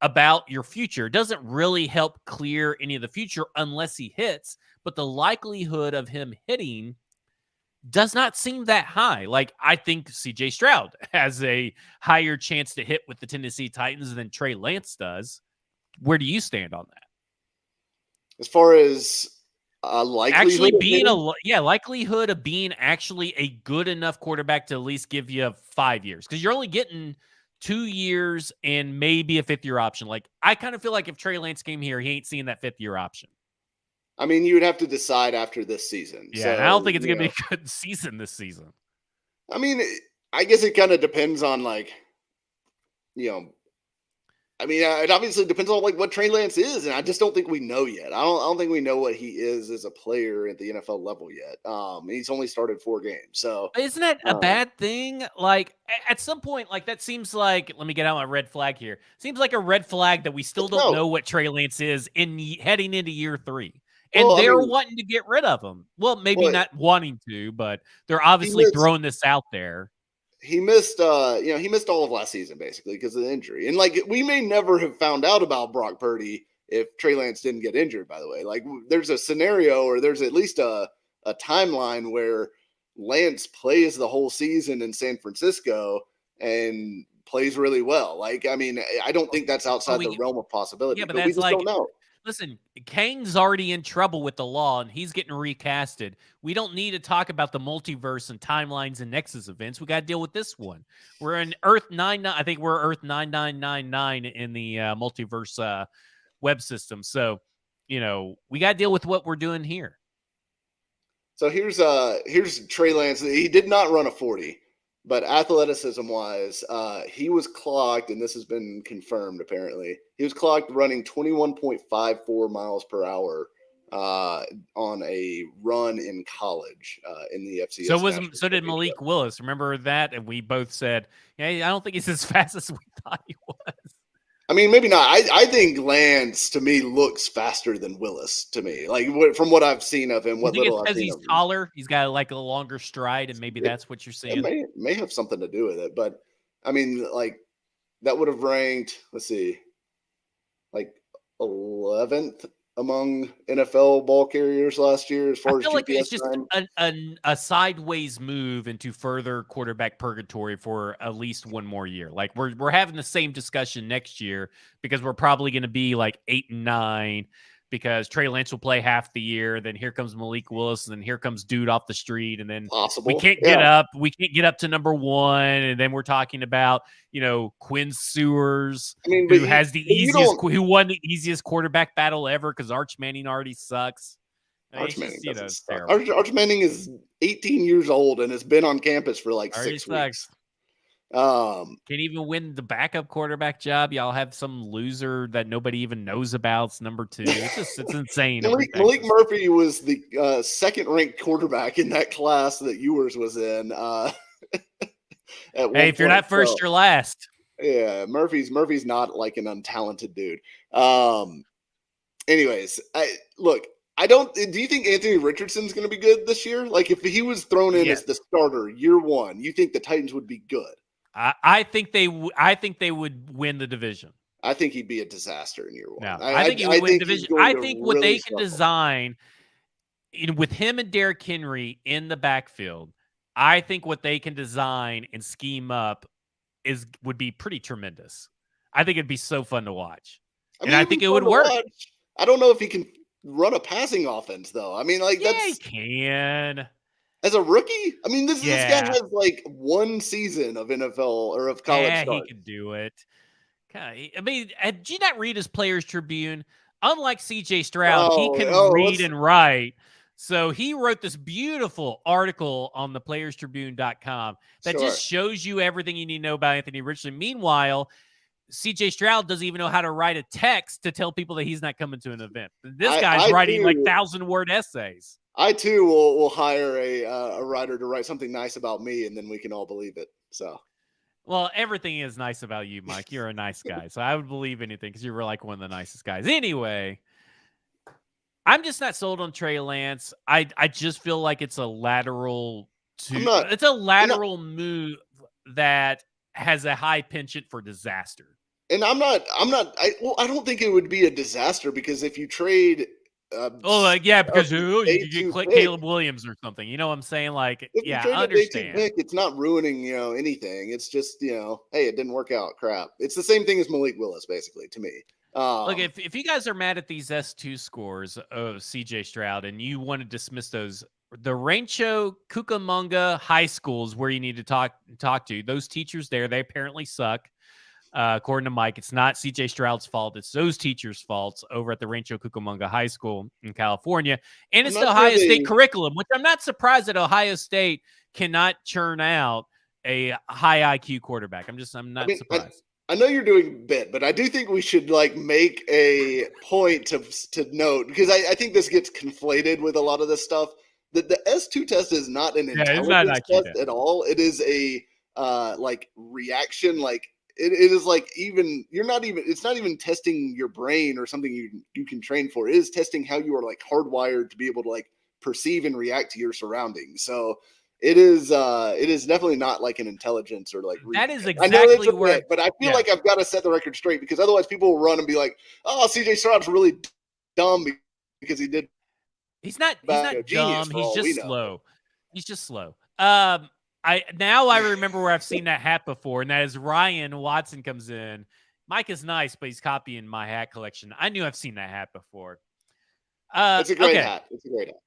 about your future. It doesn't really help clear any of the future unless he hits, but the likelihood of him hitting does not seem that high. Like, I think CJ Stroud has a higher chance to hit with the Tennessee Titans than Trey Lance does. Where do you stand on that? As far as likelihood likelihood of being actually a good enough quarterback to at least give you 5 years, because you're only getting 2 years and maybe a 5th year option. Like, I kind of feel like if Trey Lance came here, he ain't seeing that 5th year option. I mean, you would have to decide after this season. Yeah, so, I don't think it's going to be a good season this season. I mean, I guess it kind of depends on, like, I mean, it obviously depends on like what Trey Lance is, and I just don't think we know yet. I don't think we know what he is as a player at the NFL level yet. He's only started 4 games, so Isn't that a um, bad thing? Like at some point, like that seems like, let me get out my red flag here. Seems like a red flag that we still don't no. know what Trey Lance is heading into year 3. And Well, I they're mean, wanting to get rid of him. Well, maybe what not wanting to, but they're he obviously missed throwing this out there. he missed he missed all of last season basically because of the injury. And like we may never have found out about Brock Purdy if Trey Lance didn't get injured, by the way. Like there's a scenario or there's at least a timeline where Lance plays the whole season in San Francisco and plays really well. Like, I mean, I don't think that's outside the realm of possibility, Yeah, but but we that's just like, don't know. listen, Kane's already in trouble with the law and he's getting recasted. We don't need to talk about the multiverse and timelines and Nexus events. We got to deal with this one. We're in Earth 99. I think we're Earth 9999 in the multiverse web system. So, we got to deal with what we're doing here. So here's Trey Lance. He did not run a 40, but athleticism wise, he was clocked, and this has been confirmed apparently. He was clocked running 21.54 miles per hour on a run in college in the FCS. So did Malik Willis. Remember that? And we both said, yeah, I don't think he's as fast as we thought he was. I mean, maybe not. I think Lance to me looks faster than Willis to me. Like from what I've seen of him, what little I've seen he's of him. taller. He's got like a longer stride, and maybe that's what you're seeing. It may have something to do with it, but I mean, like that would have ranked. Let's see, like 11th among NFL ball carriers last year as far as like GPS it's just a sideways move into further quarterback purgatory for at least one more year. Like we're having the same discussion next year because we're probably going to be like 8 and 9 because Trey Lance will play half the year. Then here comes Malik Willis, and then here comes dude off the street, and then we can't get up. We can't get up to number 1, and then we're talking about Quinn Sewers, who has the easiest, who won the easiest quarterback battle ever because Arch Manning already sucks. Arch Manning, Arch Manning is 18 years old and has been on campus for like 6 weeks. Can't even win the backup quarterback job. Y'all have some loser that nobody even knows about. It's number 2. It's insane. Malik Murphy was the second ranked quarterback in that class that Ewers was in. Hey, if you're not first, you're last. Yeah, Murphy's not like an untalented dude. Anyways, I don't. Do you think Anthony Richardson's going to be good this year? Like, if he was thrown in as the starter year 1, you think the Titans would be good? I think they would win the division. I think he'd be a disaster in year 1. No, I think he would win the division. I think what they can design, with him and Derrick Henry in the backfield, I think what they can design and scheme up would be pretty tremendous. I think it'd be so fun to watch, I think it would work. I don't know if he can run a passing offense though. I mean, like he can. As a rookie? I mean, this guy has like 1 season of NFL or of college. Yeah, he can do it. I mean, did you not read his Players Tribune? Unlike CJ Stroud, he can read and write. So he wrote this beautiful article on the playerstribune.com that just shows you everything you need to know about Anthony Richardson. Meanwhile, CJ Stroud doesn't even know how to write a text to tell people that he's not coming to an event. This guy's writing like 1,000-word essays. I too will hire a writer to write something nice about me, and then we can all believe it. So, well, everything is nice about you, Mike. You're a nice guy, so I would believe anything because you're like one of the nicest guys. Anyway, I'm just not sold on Trey Lance. I just feel like it's a lateral move that has a high penchant for disaster. And I don't think it would be a disaster because if you trade. Because you get Caleb Williams or something. You know what I'm saying? Like, I understand. It's not ruining, anything. It's just, hey, it didn't work out. Crap. It's the same thing as Malik Willis, basically, to me. Look, if you guys are mad at these S2 scores of CJ Stroud and you want to dismiss those, the Rancho Cucamonga high schools where you need to talk to those teachers there, they apparently suck. According to Mike, it's not CJ Stroud's fault. It's those teachers' faults over at the Rancho Cucamonga High School in California. And it's the Ohio State curriculum, which I'm not surprised that Ohio State cannot churn out a high IQ quarterback. I'm not surprised. I know you're doing bit, but I do think we should like make a point to note, because I think this gets conflated with a lot of this stuff, that the S2 test is not an Yeah, it's not an intelligence IQ test test. at all. It is a like reaction, like it is like, even it's not even testing your brain or something you can train for. It is testing how you are like hardwired to be able to like perceive and react to your surroundings. So it is definitely not like an intelligence or like That reading is test. I know it's exactly a where, bit, but I feel yeah, like I've got to set the record straight, because otherwise people will run and be like, "Oh, CJ Stroud's really dumb because he did he's not genius dumb. for He's all we just know." slow. He's just slow. I remember where I've seen that hat before, and that is Ryan Watson comes in. Mike is nice, but he's copying my hat collection. I knew I've seen that hat before. It's a great Okay. hat. It's a great hat.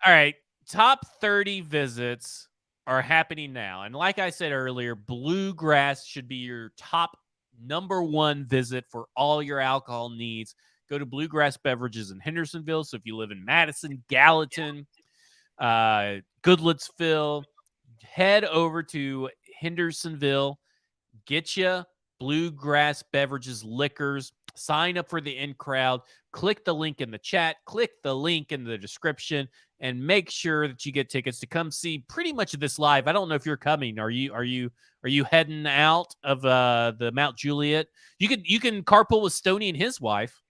All right. Top 30 visits are happening now. And like I said earlier, Bluegrass should be your top number one visit for all your alcohol needs. Go to Bluegrass Beverages in Hendersonville. So if you live in Madison, Gallatin, Goodlettsville, head over to Hendersonville, get you Bluegrass Beverages Liquors. Sign up for the in crowd. Click the link in the chat. Click the link in the description, and make sure that you get tickets to come see pretty much this live. I don't know if you're coming. Are you heading out of the Mount Juliet? You can carpool with Stoney and his wife.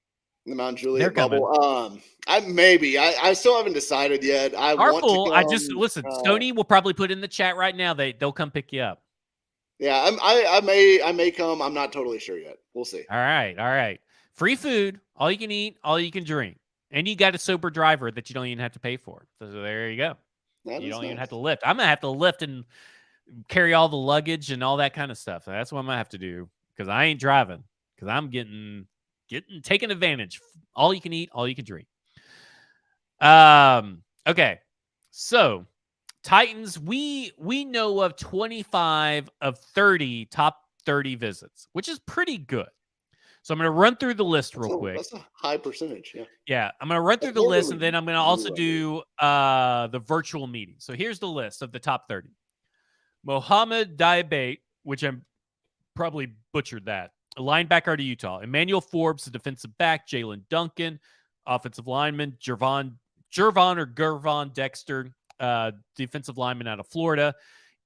The Mount They're Juliet coming. bubble. I still haven't decided yet. I want to Carpool. come. I just listen. Stoney will probably put in the chat right now. They'll come pick you up. Yeah, I may come. I'm not totally sure yet. We'll see. All right. Free food, all you can eat, all you can drink. And you got a sober driver that you don't even have to pay for. So there you go. That You is don't even nice. have to lift. I'm going to have to lift and carry all the luggage and all that kind of stuff. That's what I'm going to have to do, because I ain't driving, because I'm getting taken advantage. All you can eat, all you can drink. Okay. So Titans, we know of 25 of 30 top 30 visits, which is pretty good. So I'm going to run through the list real quick. That's a high percentage. Yeah. Yeah, I'm going to run through the list, and then I'm going to also do the virtual meeting. So here's the list of the top 30. Mohammed Diabate, which I'm probably butchered that. A linebacker out of Utah. Emmanuel Forbes, the defensive back. Jalen Duncan, offensive lineman. Gervon Dexter, defensive lineman out of Florida.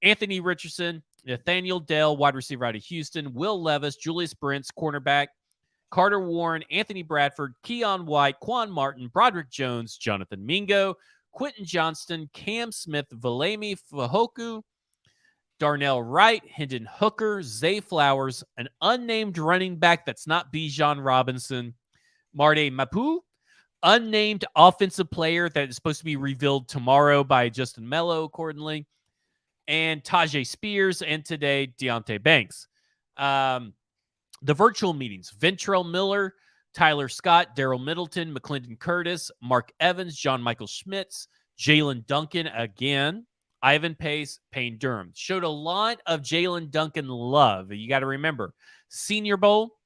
Anthony Richardson, Nathaniel Dell, wide receiver out of Houston. Will Levis, Julius Brents, cornerback. Carter Warren, Anthony Bradford, Keon White, Quan Martin, Broderick Jones, Jonathan Mingo, Quentin Johnston, Cam Smith, Valemi Fahoku, Darnell Wright, Hendon Hooker, Zay Flowers, an unnamed running back that's not Bijan Robinson, Marde Mapu, unnamed offensive player that is supposed to be revealed tomorrow by Justin Mello, accordingly, and Tajay Spears, and today, Deontay Banks. The virtual meetings, Ventrell Miller, Tyler Scott, Daryl Middleton, McClendon Curtis, Mark Evans, John Michael Schmitz, Jalen Duncan again, Ivan Pace, Payne Durham. Showed a lot of Jalen Duncan love. You got to remember, Senior Bowl,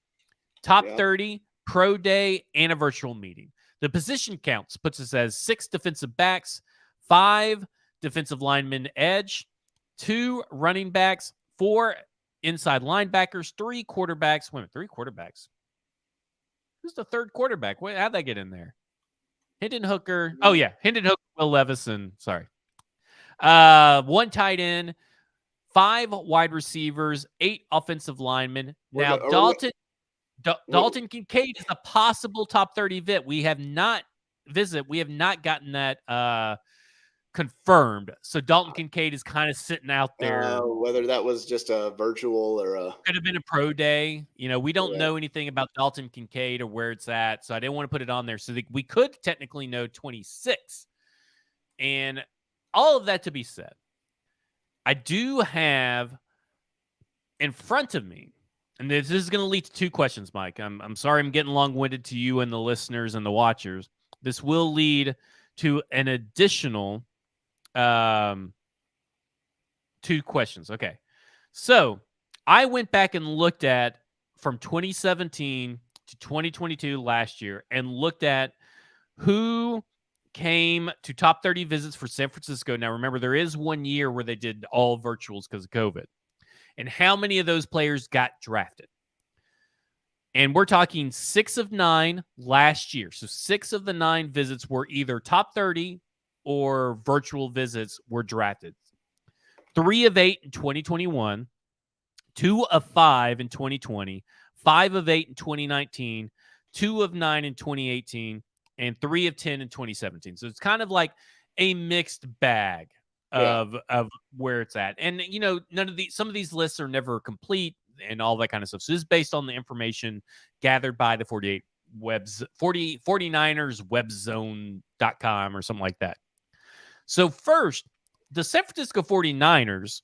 top 30, Pro Day, and a virtual meeting. The position counts puts us as 6 defensive backs, 5 defensive linemen edge, 2 running backs, 4 inside linebackers, 3 quarterbacks. Wait a minute, 3 quarterbacks. Who's the third quarterback? How'd that get in there? Hendon Hooker. Oh, yeah. Hendon Hooker, Will Levis, and sorry. 1 tight end, 5 wide receivers, 8 offensive linemen. Now, Dalton Kincaid is a possible top 30 vet. We have not gotten that confirmed. So Dalton Kincaid is kind of sitting out there. Whether that was just a virtual or could have been a pro day. We don't know anything about Dalton Kincaid or where it's at. So I didn't want to put it on there. So we could technically know 26. And all of that to be said, I do have in front of me, and this is going to lead to 2 questions, Mike. I'm sorry I'm getting long-winded to you and the listeners and the watchers. This will lead to an additional 2 questions. Okay. So I went back and looked at from 2017 to 2022 last year and looked at who came to top 30 visits for San Francisco. Now, remember, there is 1 year where they did all virtuals because of COVID. And how many of those players got drafted? And we're talking 6 of 9 last year. So 6 of the 9 visits were either top 30 or virtual visits were drafted. 3 of 8 in 2021, 2 of 5 in 2020, 5 of 8 in 2019, 2 of 9 in 2018, and 3 of 10 in 2017. So it's kind of like a mixed bag of where it's at. And some of these lists are never complete and all that kind of stuff. So this is based on the information gathered by the 49ers webzone.com or something like that. So first, the San Francisco 49ers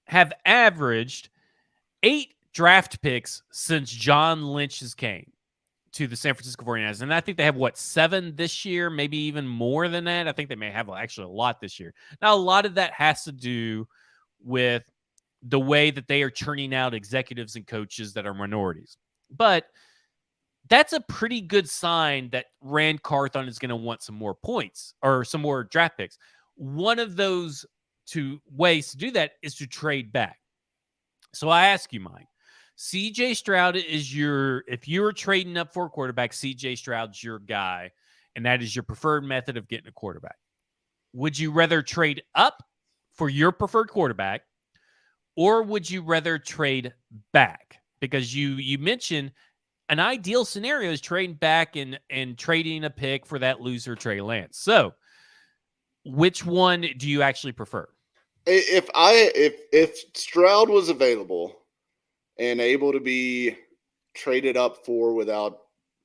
have averaged 8 draft picks since John Lynch has came to the San Francisco 49ers. And I think they have, 7 this year, maybe even more than that. I think they may have actually a lot this year. Now, a lot of that has to do with the way that they are churning out executives and coaches that are minorities. But that's a pretty good sign that Rand Carthon is going to want some more points or some more draft picks. One of those 2 ways to do that is to trade back. So I ask you, Mike, CJ Stroud is if you're trading up for a quarterback, CJ Stroud's your guy, and that is your preferred method of getting a quarterback. Would you rather trade up for your preferred quarterback, or would you rather trade back? Because you mentioned an ideal scenario is trading back and trading a pick for that loser Trey Lance. So which one do you actually prefer? If Stroud was available and able to be traded up for without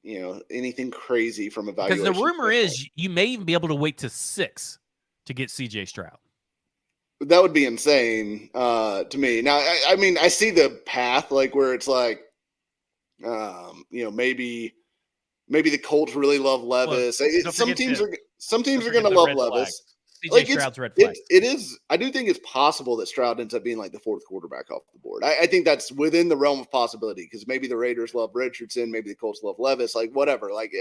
anything crazy from evaluation, because the rumor is you may even be able to wait to 6 to get CJ Stroud. That would be insane to me. Now, I mean, I see the path like where it's like, maybe the Colts really love Levis. Look, some teams are going to love Levis. CJ Stroud's red flag. It is. I do think it's possible that Stroud ends up being like the 4th quarterback off the board. I think that's within the realm of possibility because maybe the Raiders love Richardson, maybe the Colts love Levis, like whatever. Like,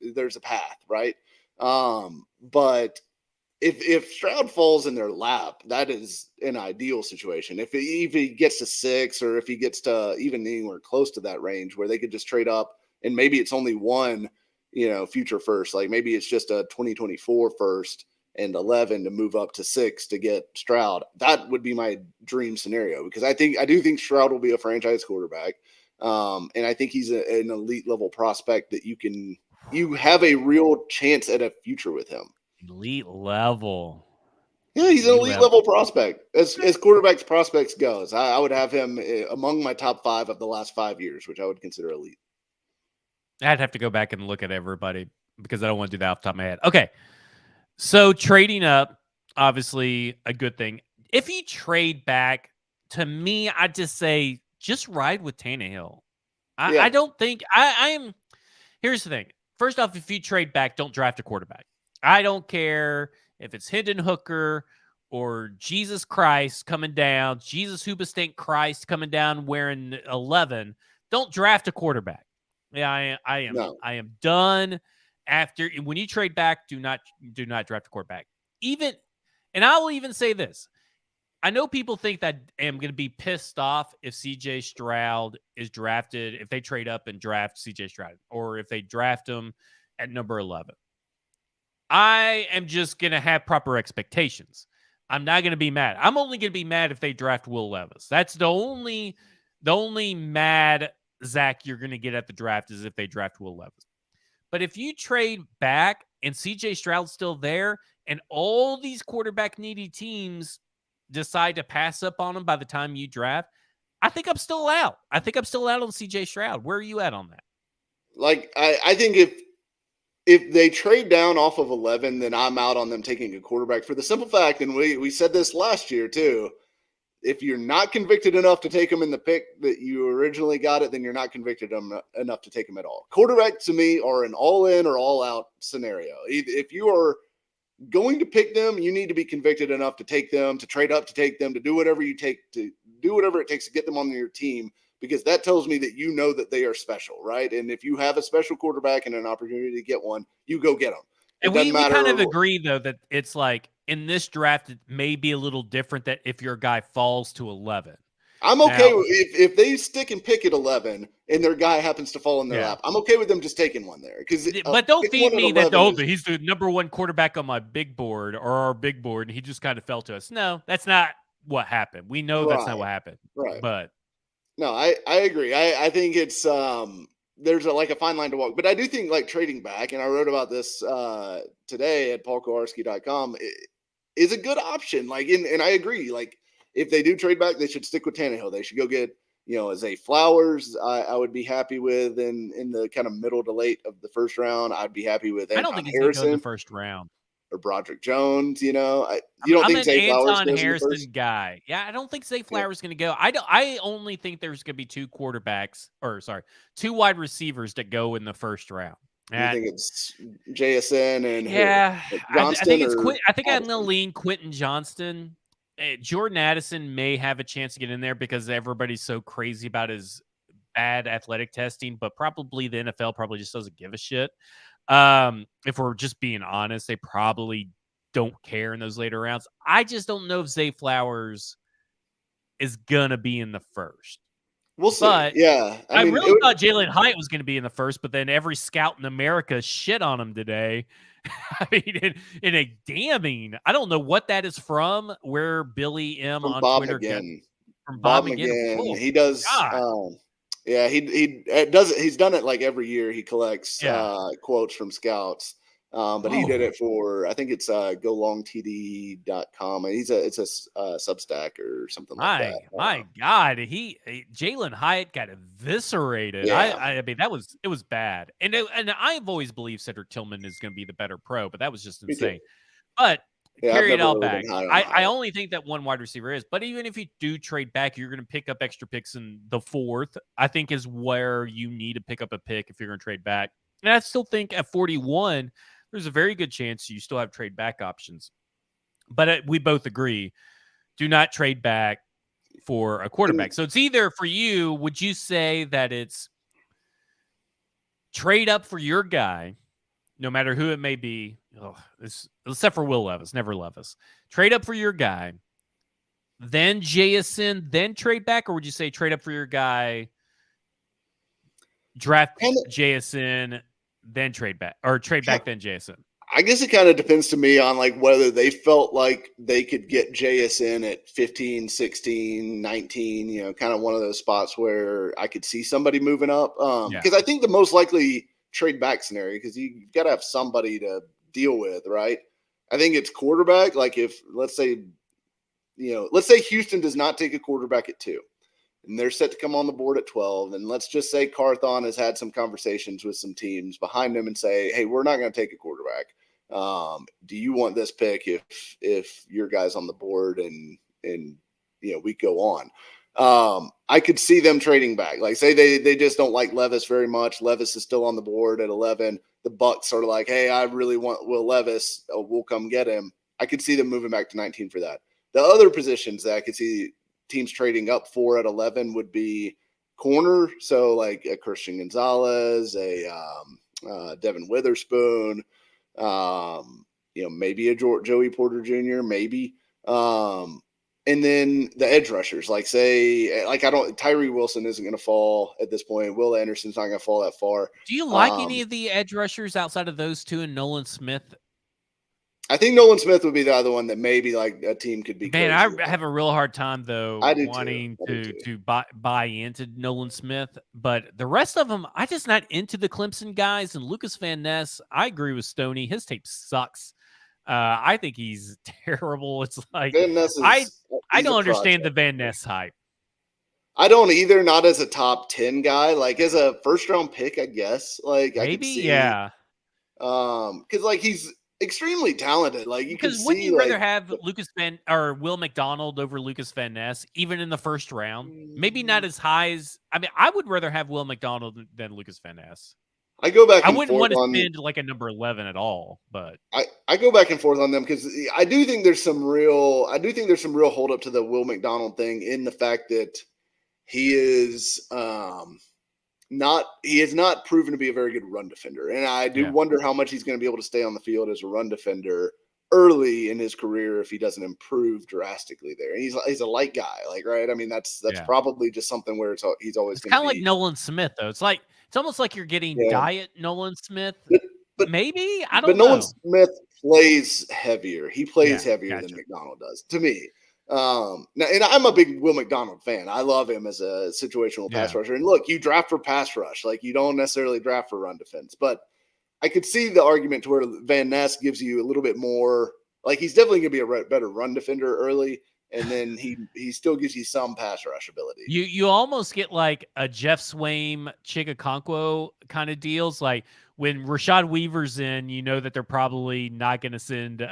there's a path, right? But if Stroud falls in their lap, that is an ideal situation. If he gets to 6 or if he gets to even anywhere close to that range where they could just trade up and maybe it's only one, future first, like maybe it's just a 2024 first and 11 to move up to 6 to get Stroud. That would be my dream scenario because I do think Stroud will be a franchise quarterback. And I think he's an elite level prospect that you have a real chance at a future with him. Elite level. Yeah, he's an elite level prospect. As quarterbacks prospects goes, I would have him among my top 5 of the last 5 years, which I would consider elite. I'd have to go back and look at everybody because I don't want to do that off the top of my head. Okay. So trading up, obviously a good thing. If you trade back, to me, I'd just say just ride with Tannehill. I don't think I am. Here's the thing. First off, if you trade back, don't draft a quarterback. I don't care if it's Hendon Hooker or Jesus Christ coming down, Jesus Hoobastank Christ coming down wearing 11. Don't draft a quarterback. Yeah, I am. No. I am done. After when you trade back, do not draft a quarterback. And I will even say this. I know people think that I'm going to be pissed off if CJ Stroud is drafted, if they trade up and draft CJ Stroud, or if they draft him at number 11. I am just going to have proper expectations. I'm not going to be mad. I'm only going to be mad if they draft Will Levis. That's the only mad Zach you're going to get at the draft is if they draft Will Levis. But if you trade back and CJ Stroud's still there and all these quarterback needy teams decide to pass up on him by the time you draft, I think I'm still out. I think I'm still out on CJ Stroud. Where are you at on that? Like, I think if they trade down off of 11, then I'm out on them taking a quarterback for the simple fact, and we said this last year too, if you're not convicted enough to take him in the pick that you originally got it, then you're not convicted enough to take him at all. Quarterbacks to me are an all-in or all-out scenario. If you are going to pick them, you need to be convicted enough to take them, to trade up to take them, to do whatever it takes to get them on your team, because that tells me that you know that they are special, right? And if you have a special quarterback and an opportunity to get one, you go get them. And we kind of agree, though, that it's like in this draft, it may be a little different that if your guy falls to 11. I'm okay if they stick and pick at 11 and their guy happens to fall in their lap. I'm okay with them just taking one there because. But don't feed me that he's the number one quarterback on my big board or our big board, and he just kind of fell to us. No, that's not what happened. We know that's not what happened. Right. But no, I agree. I think it's there's a fine line to walk, but I do think like trading back, and I wrote about this today at paulkowarski.com, is a good option. Like, and I agree. Like, if they do trade back, they should stick with Tannehill. They should go get, Zay Flowers. I would be happy with in the kind of middle to late of the first round. I'd be happy with Anton I don't think he's Harrison going to go in the first round. Or Broderick Jones. You don't I'm think an Zay Flowers Anton goes Harrison in the guy. Yeah, I don't think Zay Flowers is going to go. I only think there's going to be two wide receivers that go in the first round. You think it's JSN and Johnston? I think it's Quinn. I think I'm going to lean Quentin Johnston. Jordan Addison may have a chance to get in there because everybody's so crazy about his bad athletic testing, but probably the NFL probably just doesn't give a shit. If we're just being honest, they probably don't care in those later rounds. I just don't know if Zay Flowers is going to be in the first. We'll see. But yeah. I really thought Jalen Hyatt was going to be in the first, but then every scout in America shit on him today. I mean, in a damning, I don't know what that is from, where Billy M from on Bob Twitter McGinn. From Bob McGinn. Oh, he does. Yeah, he does it. He's done it like every year. He collects quotes from scouts. But he did it for, I think it's golongtd.com. It's a Substack or something like that. My God, Jalen Hyatt got eviscerated. Yeah. I mean, it was bad. And I've always believed Cedric Tillman is going to be the better pro, but that was just insane. But carry it all back. I only think that one wide receiver is, but even if you do trade back, you're going to pick up extra picks in the fourth, I think is where you need to pick up a pick if you're going to trade back. And I still think at 41, there's a very good chance you still have trade back options. But we both agree, do not trade back for a quarterback. So it's either for you, would you say that it's trade up for your guy, no matter who it may be, except for Will Levis, never Levis. Trade up for your guy, then JSN, then trade back? Or would you say trade up for your guy, draft JSN, then trade back, or trade back then JSN? I guess it kind of depends to me on like whether they felt like they could get JSN at 15, 16, 19, kind of one of those spots where I could see somebody moving up. Because I think the most likely trade back scenario, because you've got to have somebody to deal with, right? I think it's quarterback. Like if, let's say Houston does not take a quarterback at 2. And they're set to come on the board at 12. And let's just say Carthon has had some conversations with some teams behind him and say, hey, we're not going to take a quarterback. Do you want this pick if your guy's on the board and we go on? I could see them trading back. Like say they just don't like Levis very much. Levis is still on the board at 11. The Bucks are like, hey, I really want Will Levis. We'll come get him. I could see them moving back to 19 for that. The other positions that I could see teams trading up for at 11 would be corner. So like a Christian Gonzalez, a Devin Witherspoon, maybe a Joey Porter Jr., maybe. And then the edge rushers, Tyree Wilson isn't going to fall at this point. Will Anderson's not going to fall that far. Do you like any of the edge rushers outside of those two and Nolan Smith? I think Nolan Smith would be the other one that maybe like a team could be. Man, I have a real hard time though wanting to buy into Nolan Smith, but the rest of them, I just not into the Clemson guys. And Lucas Van Ness, I agree with Stoney. His tape sucks. I think he's terrible. It's like I don't understand the Van Ness hype. I don't either. Not as a top 10 guy, like as a first round pick, I guess. Like maybe, I could see, because like he's extremely talented. Like because wouldn't you rather have Will McDonald over Lucas Van Ness, even in the first round? Maybe not as high as I would rather have Will McDonald than Lucas Van Ness. I go back. I wouldn't want to spend like a number 11 at all, but I go back and forth on them because I do think there's some real hold up to the Will McDonald thing in the fact that he is not proven to be a very good run defender. And I do wonder how much he's going to be able to stay on the field as a run defender early in his career if he doesn't improve drastically there. And he's a light guy, like, right? I mean, that's Yeah. probably just something where he's always It's going to kind of like be. Nolan Smith, though. It's almost like you're getting Yeah. diet Nolan Smith. But Maybe I but don't Nolan know. Smith plays heavier. He plays Yeah, heavier than gotcha. McDonald does, to me. Now, and I'm a big Will McDonald fan. I love him as a situational pass Yeah. rusher. And look, you draft for pass rush, like you don't necessarily draft for run defense. But I could see the argument to where Van Ness gives you a little bit more. Like he's definitely going to be a better run defender early, and then he still gives you some pass rush ability. You almost get like a Jeff Swaim, Chigakonkwo kind of deals. Like when Rashad Weaver's in, you know that they're probably not going to send, this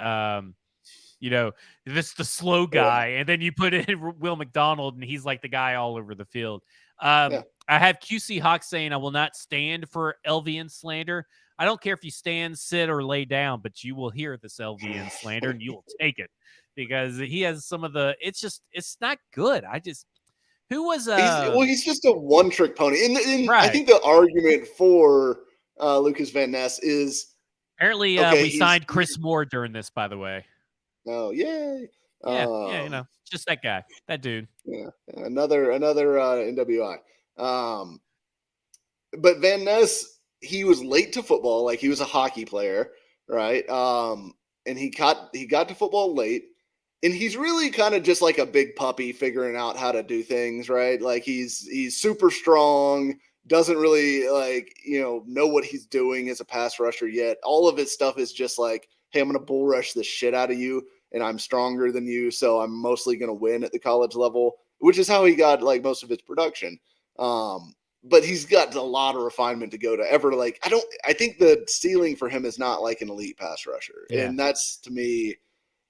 the slow guy, and then you put in Will McDonald, and he's like the guy all over the field. Yeah. I have QC Hawk saying I will not stand for LVN slander. I don't care if you stand, sit, or lay down, but you will hear this LVN slander, and you will take it because he has some of the. It's not good. Who was He's just a one trick pony. And I right? think the argument for Lucas Van Ness is Apparently, okay, we signed Chris Moore during this. By the way, oh yay. yeah, just that guy, that dude. Yeah, another NWI. But Van Ness, he was late to football, like he was a hockey player, right? And he got to football late, and he's really kind of just like a big puppy figuring out how to do things, right? Like he's super strong, doesn't really know what he's doing as a pass rusher yet. All of his stuff is just like, hey, I'm gonna bull rush the shit out of you, and I'm stronger than you, so I'm mostly gonna win at the college level, which is how he got like most of his production. But he's got a lot of refinement to go to ever. Like, I think the ceiling for him is not like an elite pass rusher. Yeah. And that's to me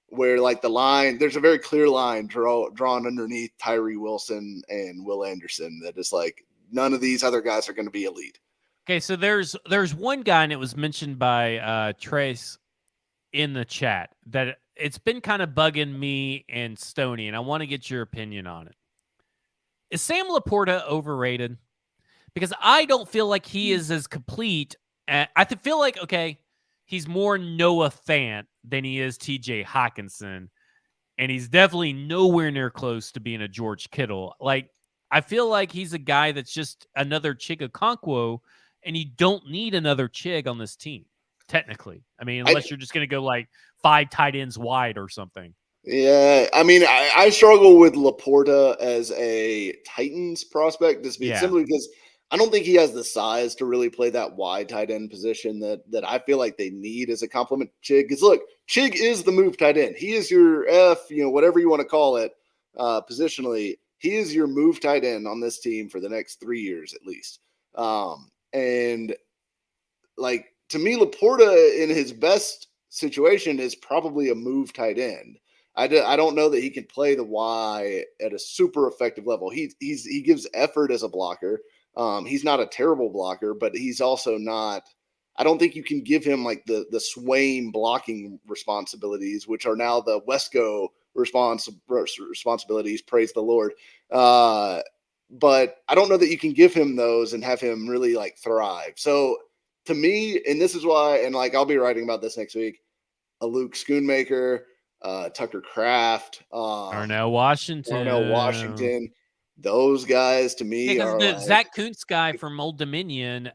where like the line, there's a very clear line drawn underneath Tyree Wilson and Will Anderson that is like, none of these other guys are going to be elite. Okay, so there's one guy, and it was mentioned by Trace in the chat that it's been kind of bugging me and Stoney, and I want to get your opinion on it. Is Sam Laporta overrated? Because I don't feel like he is as complete. I feel like, okay, he's more Noah Fant than he is TJ Hawkinson, and he's definitely nowhere near close to being a George Kittle. Like, I feel like he's a guy that's just another Chigakonkwo, and you don't need another Chig on this team, technically. I mean, unless you're just going to go like 5 tight ends wide or something. Yeah, I mean, I struggle with Laporta as a Titans prospect simply because I don't think he has the size to really play that wide tight end position that I feel like they need as a complement to Chig. Because look, Chig is the move tight end. He is your whatever you want to call it, positionally. He is your move tight end on this team for the next 3 years at least. And like to me, Laporta in his best situation is probably a move tight end. I don't know that he can play the Y at a super effective level. He gives effort as a blocker. He's not a terrible blocker, but he's also not. I don't think you can give him like the Swaim blocking responsibilities, which are now the Wesco responsibilities. Praise the Lord. But I don't know that you can give him those and have him really like thrive. So to me, and this is why, and like I'll be writing about this next week, a Luke Schoonmaker, Tucker Kraft, Darnell Washington. Those guys to me are the like, Zach Kuntz guy from Old Dominion.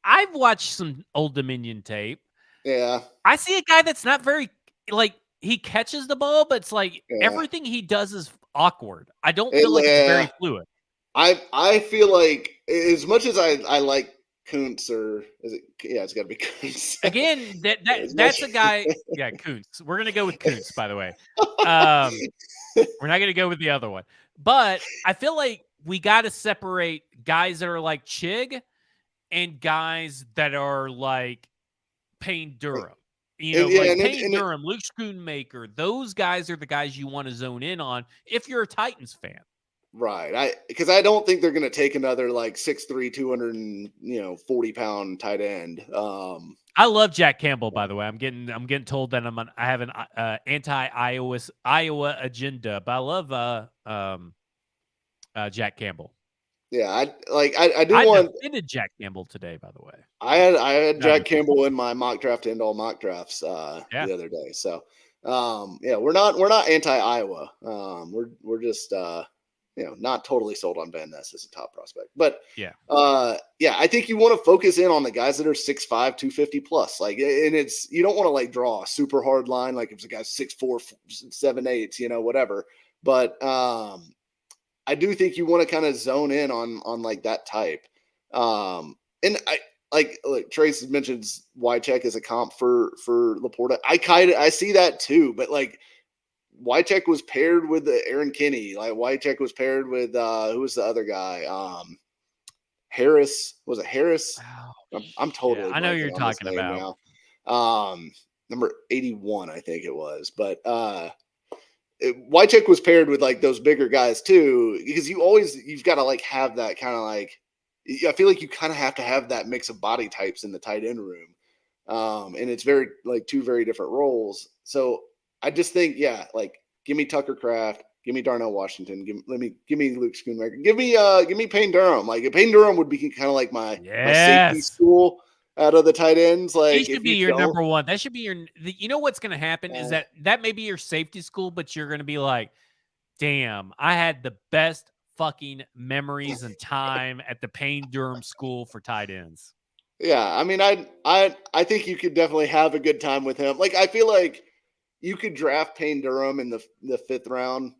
I've watched some Old Dominion tape. Yeah. I see a guy that's not very, like, he catches the ball, but it's like everything he does is awkward. I don't feel like it's very fluid. I feel like as much as I like Kuntz, or is it? Yeah, it's got to be Kuntz. Again, that's a guy. Yeah, Kuntz. We're gonna go with Kuntz, by the way. We're not gonna go with the other one. But I feel like we got to separate guys that are like Chig and guys that are like Payne Durham. Payne Durham, Luke Schoonmaker. Those guys are the guys you want to zone in on if you're a Titans fan. Right. Because I don't think they're going to take another like 6'3", 240-pound tight end. I love Jack Campbell, by the way. I'm getting told that I have an anti-Iowa agenda, but I love Jack Campbell. Yeah, I do I want. defended Jack Campbell today, by the way. I had Not Jack you. Campbell in my mock draft to end all mock drafts Yeah. the other day. So yeah, we're not anti Iowa. We're just not totally sold on Van Ness as a top prospect. But Yeah. yeah, I think you want to focus in on the guys that are 6'5", 250 plus. Like, and it's you don't want to like draw a super hard line like if the guy's 6'4", 7'8", whatever. But I do think you want to kind of zone in on like that type. And I like Trace mentions Wycheck as a comp for Laporta. I see that too, but like Wycheck was paired with Aaron Kinney. Like Wycheck was paired with who was the other guy? Harris. Was it Harris? I'm Yeah, totally I know who blanking you're on his talking name about. now. Number 81, I think it was. But Wycheck was paired with like those bigger guys too, because you've got to like have that kind of like I feel like you kind of have to have that mix of body types in the tight end room, and it's very like two very different roles. So I just think like give me Tucker Kraft, give me Darnell Washington, give me Luke Schoonmaker, give me Payne Durham. Like Payne Durham would be kind of like my safety Yes. school out of the tight ends. He Like should if be you your don't, number one. That should be you know what's going to happen is that may be your safety school, but you're going to be like, damn, I had the best fucking memories and time at the Payne Durham School for tight ends. Yeah, I mean, I think you could definitely have a good time with him. Like, I feel like you could draft Payne Durham in the 5th round,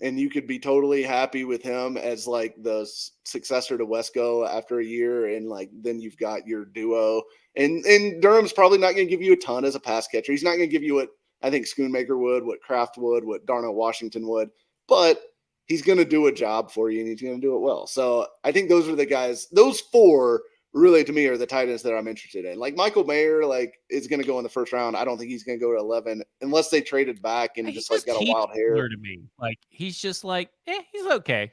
and you could be totally happy with him as like the successor to Wesco after a year, and like then you've got your duo. And Durham's probably not going to give you a ton as a pass catcher. He's not going to give you what I think Schoonmaker would, what Kraft would, what Darnell Washington would, but he's going to do a job for you, and he's going to do it well. So I think those are the guys. Those four really to me are the tight ends that I'm interested in. Like Michael Mayer, like is going to go in the 1st round. I don't think he's going to go to 11 unless they traded back and He just like just got a keeps wild hair. to me. Like he's just like, he's okay.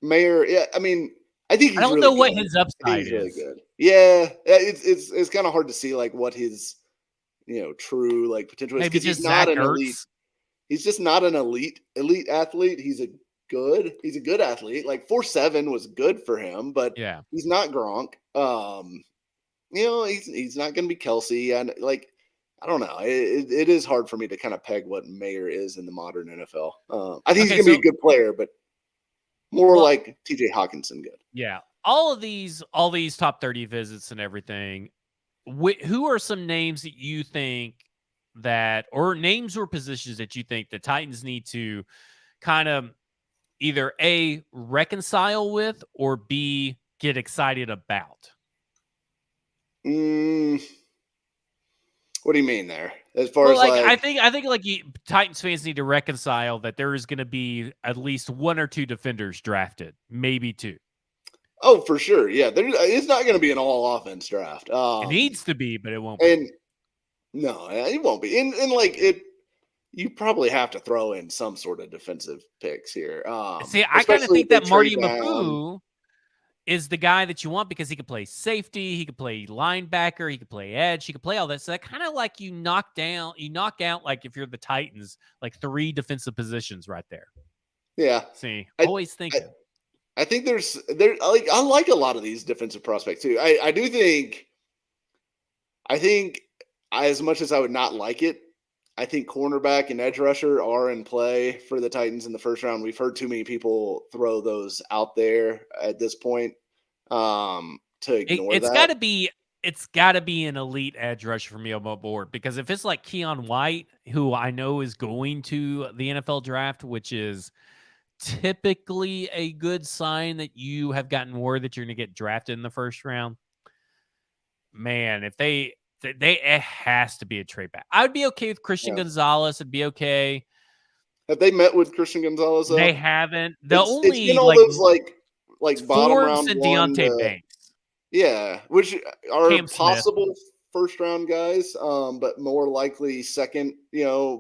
Mayer, yeah, I mean, I think I he's don't really know what good. his I think upside he's really is. good. Yeah, it's kind of hard to see like what his true like potential is Maybe because he's just not Zach an elite. Ertz. He's just not an elite athlete. He's a good athlete. Like 4.7 was good for him, but Yeah. he's not Gronk. He's not going to be Kelsey, and like I don't know. It is hard for me to kind of peg what Mayer is in the modern NFL. I think he's going to be a good player, but more like TJ Hawkinson good. Yeah. All these top 30 visits and everything. Who are some names that you think or names or positions that you think the Titans need to kind of either A, reconcile with, or B, get excited about? What do you mean there? As far as like, like, I think like Titans fans need to reconcile that there is going to be at least 1 or 2 defenders drafted, maybe 2. oh, for sure, yeah. It's not going to be an all offense draft. It needs to be, but it won't and be. no, it won't be. And like it, you probably have to throw in some sort of defensive picks here. See, I kind of Especially think if they that trade Marty down. Mapu is the guy that you want because he could play safety, he could play linebacker, he could play edge, he could play all that. So that kind of like you knock out like if you're the Titans, like 3 defensive positions right there. Yeah. See, always thinking. I think I like a lot of these defensive prospects too. I think as much as I would not like it, I think cornerback and edge rusher are in play for the Titans in the 1st round. We've heard too many people throw those out there at this point to ignore It's that. it's got to be an elite edge rusher for me on my board because if it's like Keon White, who I know is going to the NFL draft, which is typically a good sign that you have gotten word that you're going to get drafted in the 1st round. Man, if it has to be a trade back. I would be okay with Christian Gonzalez. It'd be okay. Have they met with Christian Gonzalez though? They haven't. It's been all those like bottom Forbes round and one. Deontay Banks. Yeah, which are Cam possible 1st round guys, but more likely 2nd.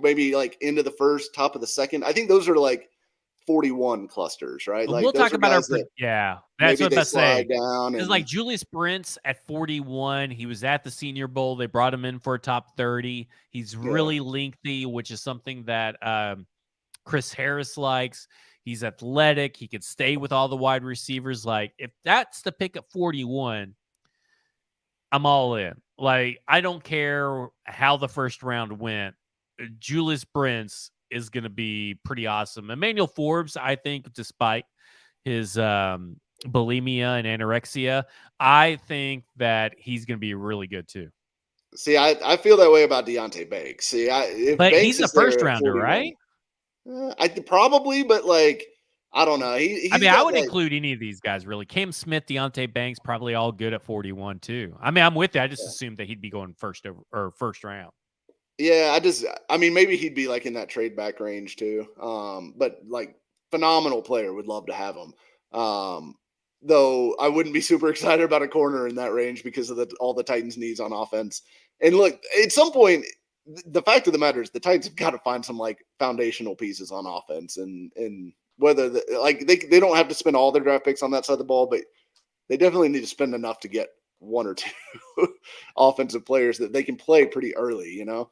Maybe like into the 1st, top of the 2nd. I think those are like 41 clusters, right? But Like we'll those talk are about guys that that's maybe what they I say. slide down. Because And like Julius Brents at 41, he was at the Senior Bowl. They brought him in for a top 30. He's really lengthy, which is something that Chris Harris likes. He's athletic. He could stay with all the wide receivers. Like, if that's the pick at 41, I'm all in. Like, I don't care how the first round went. Julius Brents is going to be pretty awesome. Emmanuel Forbes, I think, despite his bulimia and anorexia, I think that he's going to be really good too. See, I feel that way about Deontay Banks. See, if But Banks he's a is there first at rounder, 41, right? I probably, but like, I don't know. He's I mean, I got would that. include any of these guys, really. Cam Smith, Deontay Banks, probably all good at 41 too. I mean, I'm with you. I just assumed that he'd be going first round. Yeah, I mean, maybe he'd be like in that trade back range too. But like, phenomenal player. Would love to have him. Though I wouldn't be super excited about a corner in that range because of all the Titans' needs on offense. And look, at some point, the fact of the matter is the Titans have got to find some like foundational pieces on offense, and whether they don't have to spend all their draft picks on that side of the ball, but they definitely need to spend enough to get one or two offensive players that they can play pretty early, you know.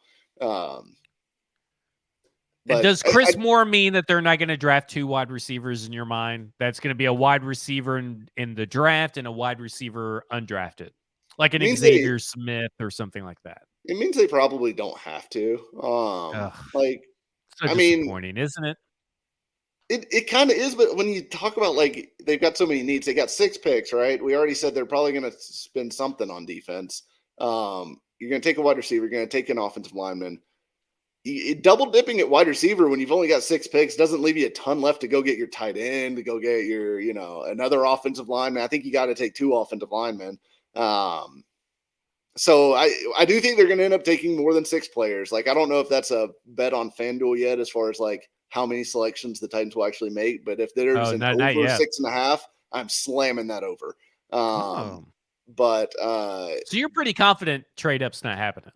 And does Chris Moore mean that they're not going to draft 2 wide receivers in your mind? That's going to be a wide receiver in the draft and a wide receiver undrafted, like an Xavier Smith or something like that. It means they probably don't have to. Like, so disappointing, isn't it? It kind of is, but when you talk about like they've got so many needs, they got 6 picks, right? We already said they're probably going to spend something on defense. You're going to take a wide receiver, you're going to take an offensive lineman. Double dipping at wide receiver when you've only got 6 picks doesn't leave you a ton left to go get your tight end, to go get your, another offensive lineman. I think you got to take 2 offensive linemen. So I do think they're going to end up taking more than 6 players. Like, I don't know if that's a bet on FanDuel yet, as far as like how many selections the Titans will actually make. But if there's over 6.5, I'm slamming that over. But so you're pretty confident trade up's not happening.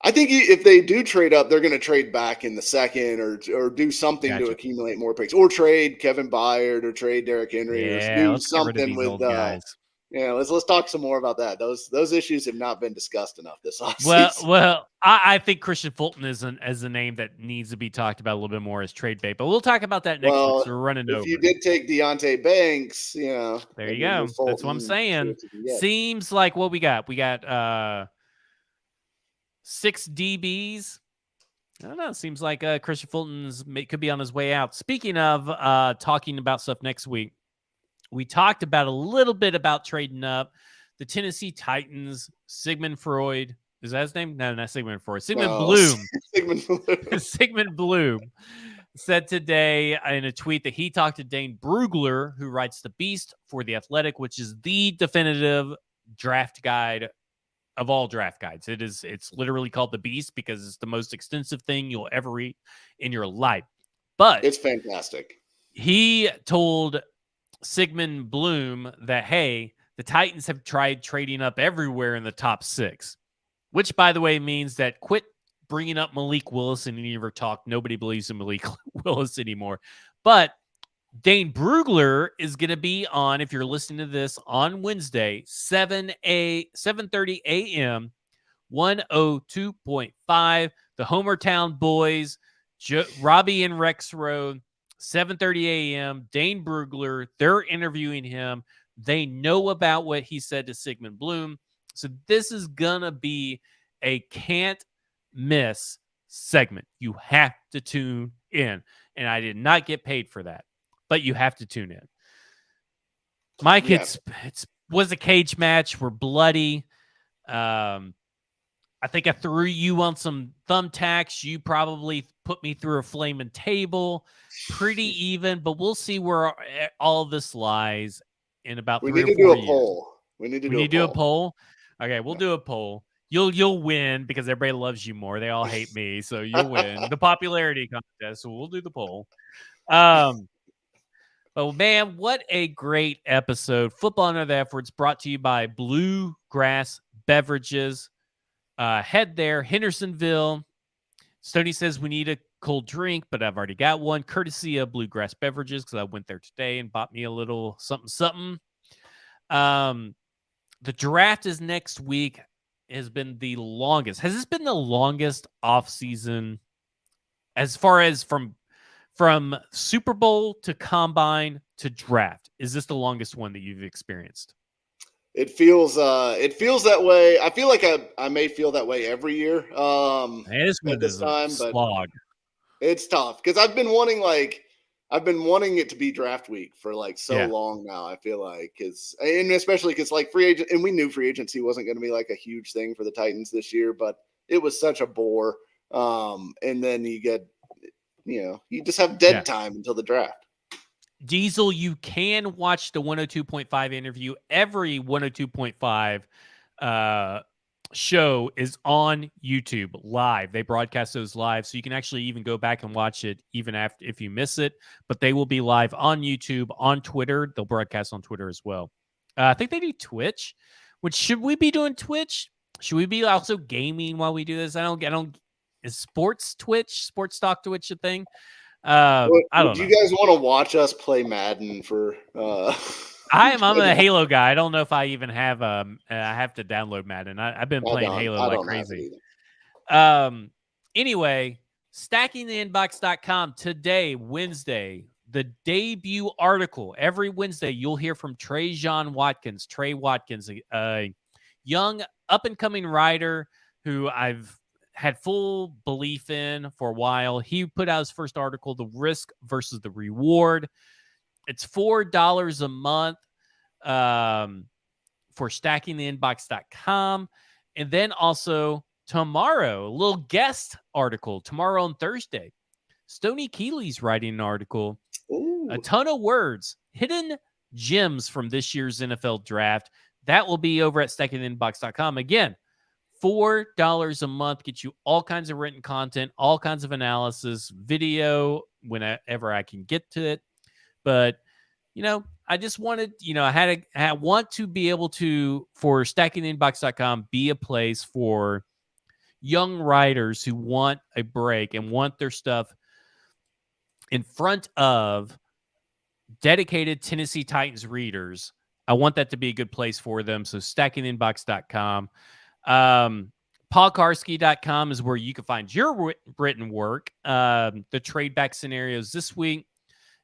I think if they do trade up, they're going to trade back in the second or do something to accumulate more picks, or trade Kevin Byard or trade Derrick Henry or do something with guys. Yeah, let's talk some more about that. Those issues have not been discussed enough this offseason. Well, I think Christian Fulton is a name that needs to be talked about a little bit more as trade bait, but we'll talk about that next week. So we're running over. If you did take Deontay Banks, there you go. That's what I'm saying. Seems like what we got. We got 6 DBs. I don't know. Seems like Christian Fulton's could be on his way out. Speaking of talking about stuff next week, we talked about a little bit about trading up. The Tennessee Titans, Sigmund Freud. Is that his name? No, not Sigmund Freud. Bloom. Sigmund Bloom said today in a tweet that he talked to Dane Brugler, who writes The Beast for The Athletic, which is the definitive draft guide of all draft guides. It's literally called The Beast because it's the most extensive thing you'll ever read in your life. But it's fantastic. He told Sigmund Bloom that, hey, the Titans have tried trading up everywhere in the top 6, which, by the way, means that quit bringing up Malik Willis in any of our talk. Nobody believes in Malik Willis anymore. But Dane Brugler is going to be on, if you're listening to this, on Wednesday, 7:30 a.m., 102.5. The Homertown Boys, Robbie and Rex Road, 7:30 a.m. Dane Brugler, they're interviewing him. They know about what he said to Sigmund Bloom. So this is going to be a can't miss segment. You have to tune in. And I did not get paid for that, but you have to tune in. Mike, it was a cage match. We're bloody. I think I threw you on some thumbtacks. You probably put me through a flaming table. Pretty even, but we'll see where all of this lies in about 3 or 4 years. We need to do a poll. Okay, we'll do a poll. You'll win because everybody loves you more. They all hate me, so you'll win the popularity contest. So we'll do the poll. But man, what a great episode! Football Under the Efforts brought to you by Bluegrass Beverages. Head there, Hendersonville. Stoney says we need a cold drink, but I've already got one, courtesy of Bluegrass Beverages, because I went there today and bought me a little something. The draft is next week. Has been the longest. Has this been the longest off season as far as from From Super Bowl to combine to draft, is this the longest one that you've experienced? It feels that way. I feel like I may feel that way every year This one at this is a time, but slog. it's tough because I've been wanting it to be draft week for like so Yeah. long now. I feel like and especially because like free agent, and we knew free agency wasn't going to be like a huge thing for the Titans this year, but it was such a bore. And then you get, you just have dead time until the draft. Diesel, you can watch the 102.5 interview. Every 102.5 show is on YouTube live. They broadcast those live, so you can actually even go back and watch it even after if you miss it. But they will be live on YouTube, on Twitter. They'll broadcast on Twitter as well. I think they do Twitch. Which should we be doing Twitch? Should we be also gaming while we do this? I don't. Is sports talk Twitch a thing? I don't know. Do you guys want to watch us play Madden for? I'm a Halo guy. I don't know if I even have I have to download Madden. I've been playing Halo like crazy. Anyway, stackingtheinbox.com today, Wednesday, the debut article. Every Wednesday, you'll hear from Trey Watkins, a young up-and-coming writer who I've had full belief in for a while. He put out his first article, The Risk versus the Reward. It's $4 a month for stackingtheinbox.com. And then also tomorrow, a little guest article. Tomorrow on Thursday, Stoney Keeley's writing an article. Ooh. A ton of words, hidden gems from this year's NFL draft. That will be over at stackingtheinbox.com. Again, $4 a month gets you all kinds of written content, all kinds of analysis, video, whenever I can get to it. But, I just wanted, I want to be able to, for stackingtheinbox.com, be a place for young writers who want a break and want their stuff in front of dedicated Tennessee Titans readers. I want that to be a good place for them. So stackingtheinbox.com. PaulKarski.com is where you can find your written work. The trade back scenarios this week.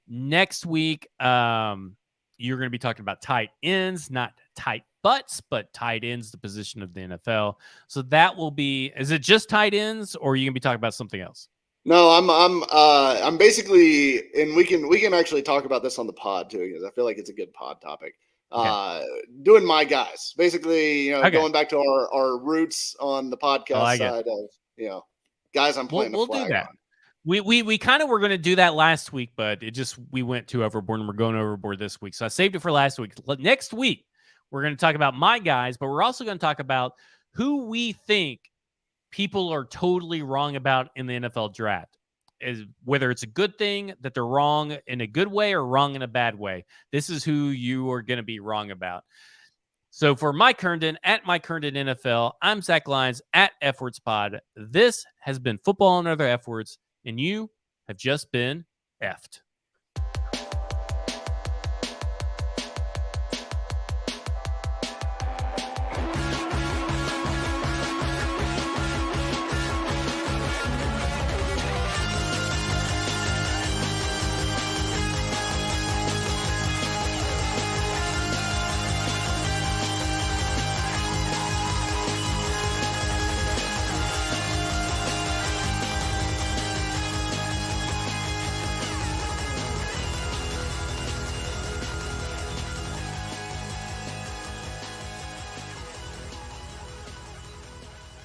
Next week, you're going to be talking about tight ends, not tight butts, but tight ends, the position of the NFL. So that will be, is it just tight ends, or are you going to be talking about something else? No, I'm basically, and we can actually talk about this on the pod too, because I feel like it's a good pod topic. Okay. Doing my guys, basically, going back to our roots on the podcast side of, guys I'm playing the flag on. We kind of were going to do that last week, but we went too overboard, and we're going overboard this week. So I saved it for last week. Next week, we're going to talk about my guys, but we're also going to talk about who we think people are totally wrong about in the NFL draft. Whether it's a good thing that they're wrong in a good way or wrong in a bad way. This is who you are going to be wrong about. So for Mike Herndon at Mike Herndon NFL, I'm Zach Lyons at FWordsPod. This has been Football and Other F Words, and you have just been effed.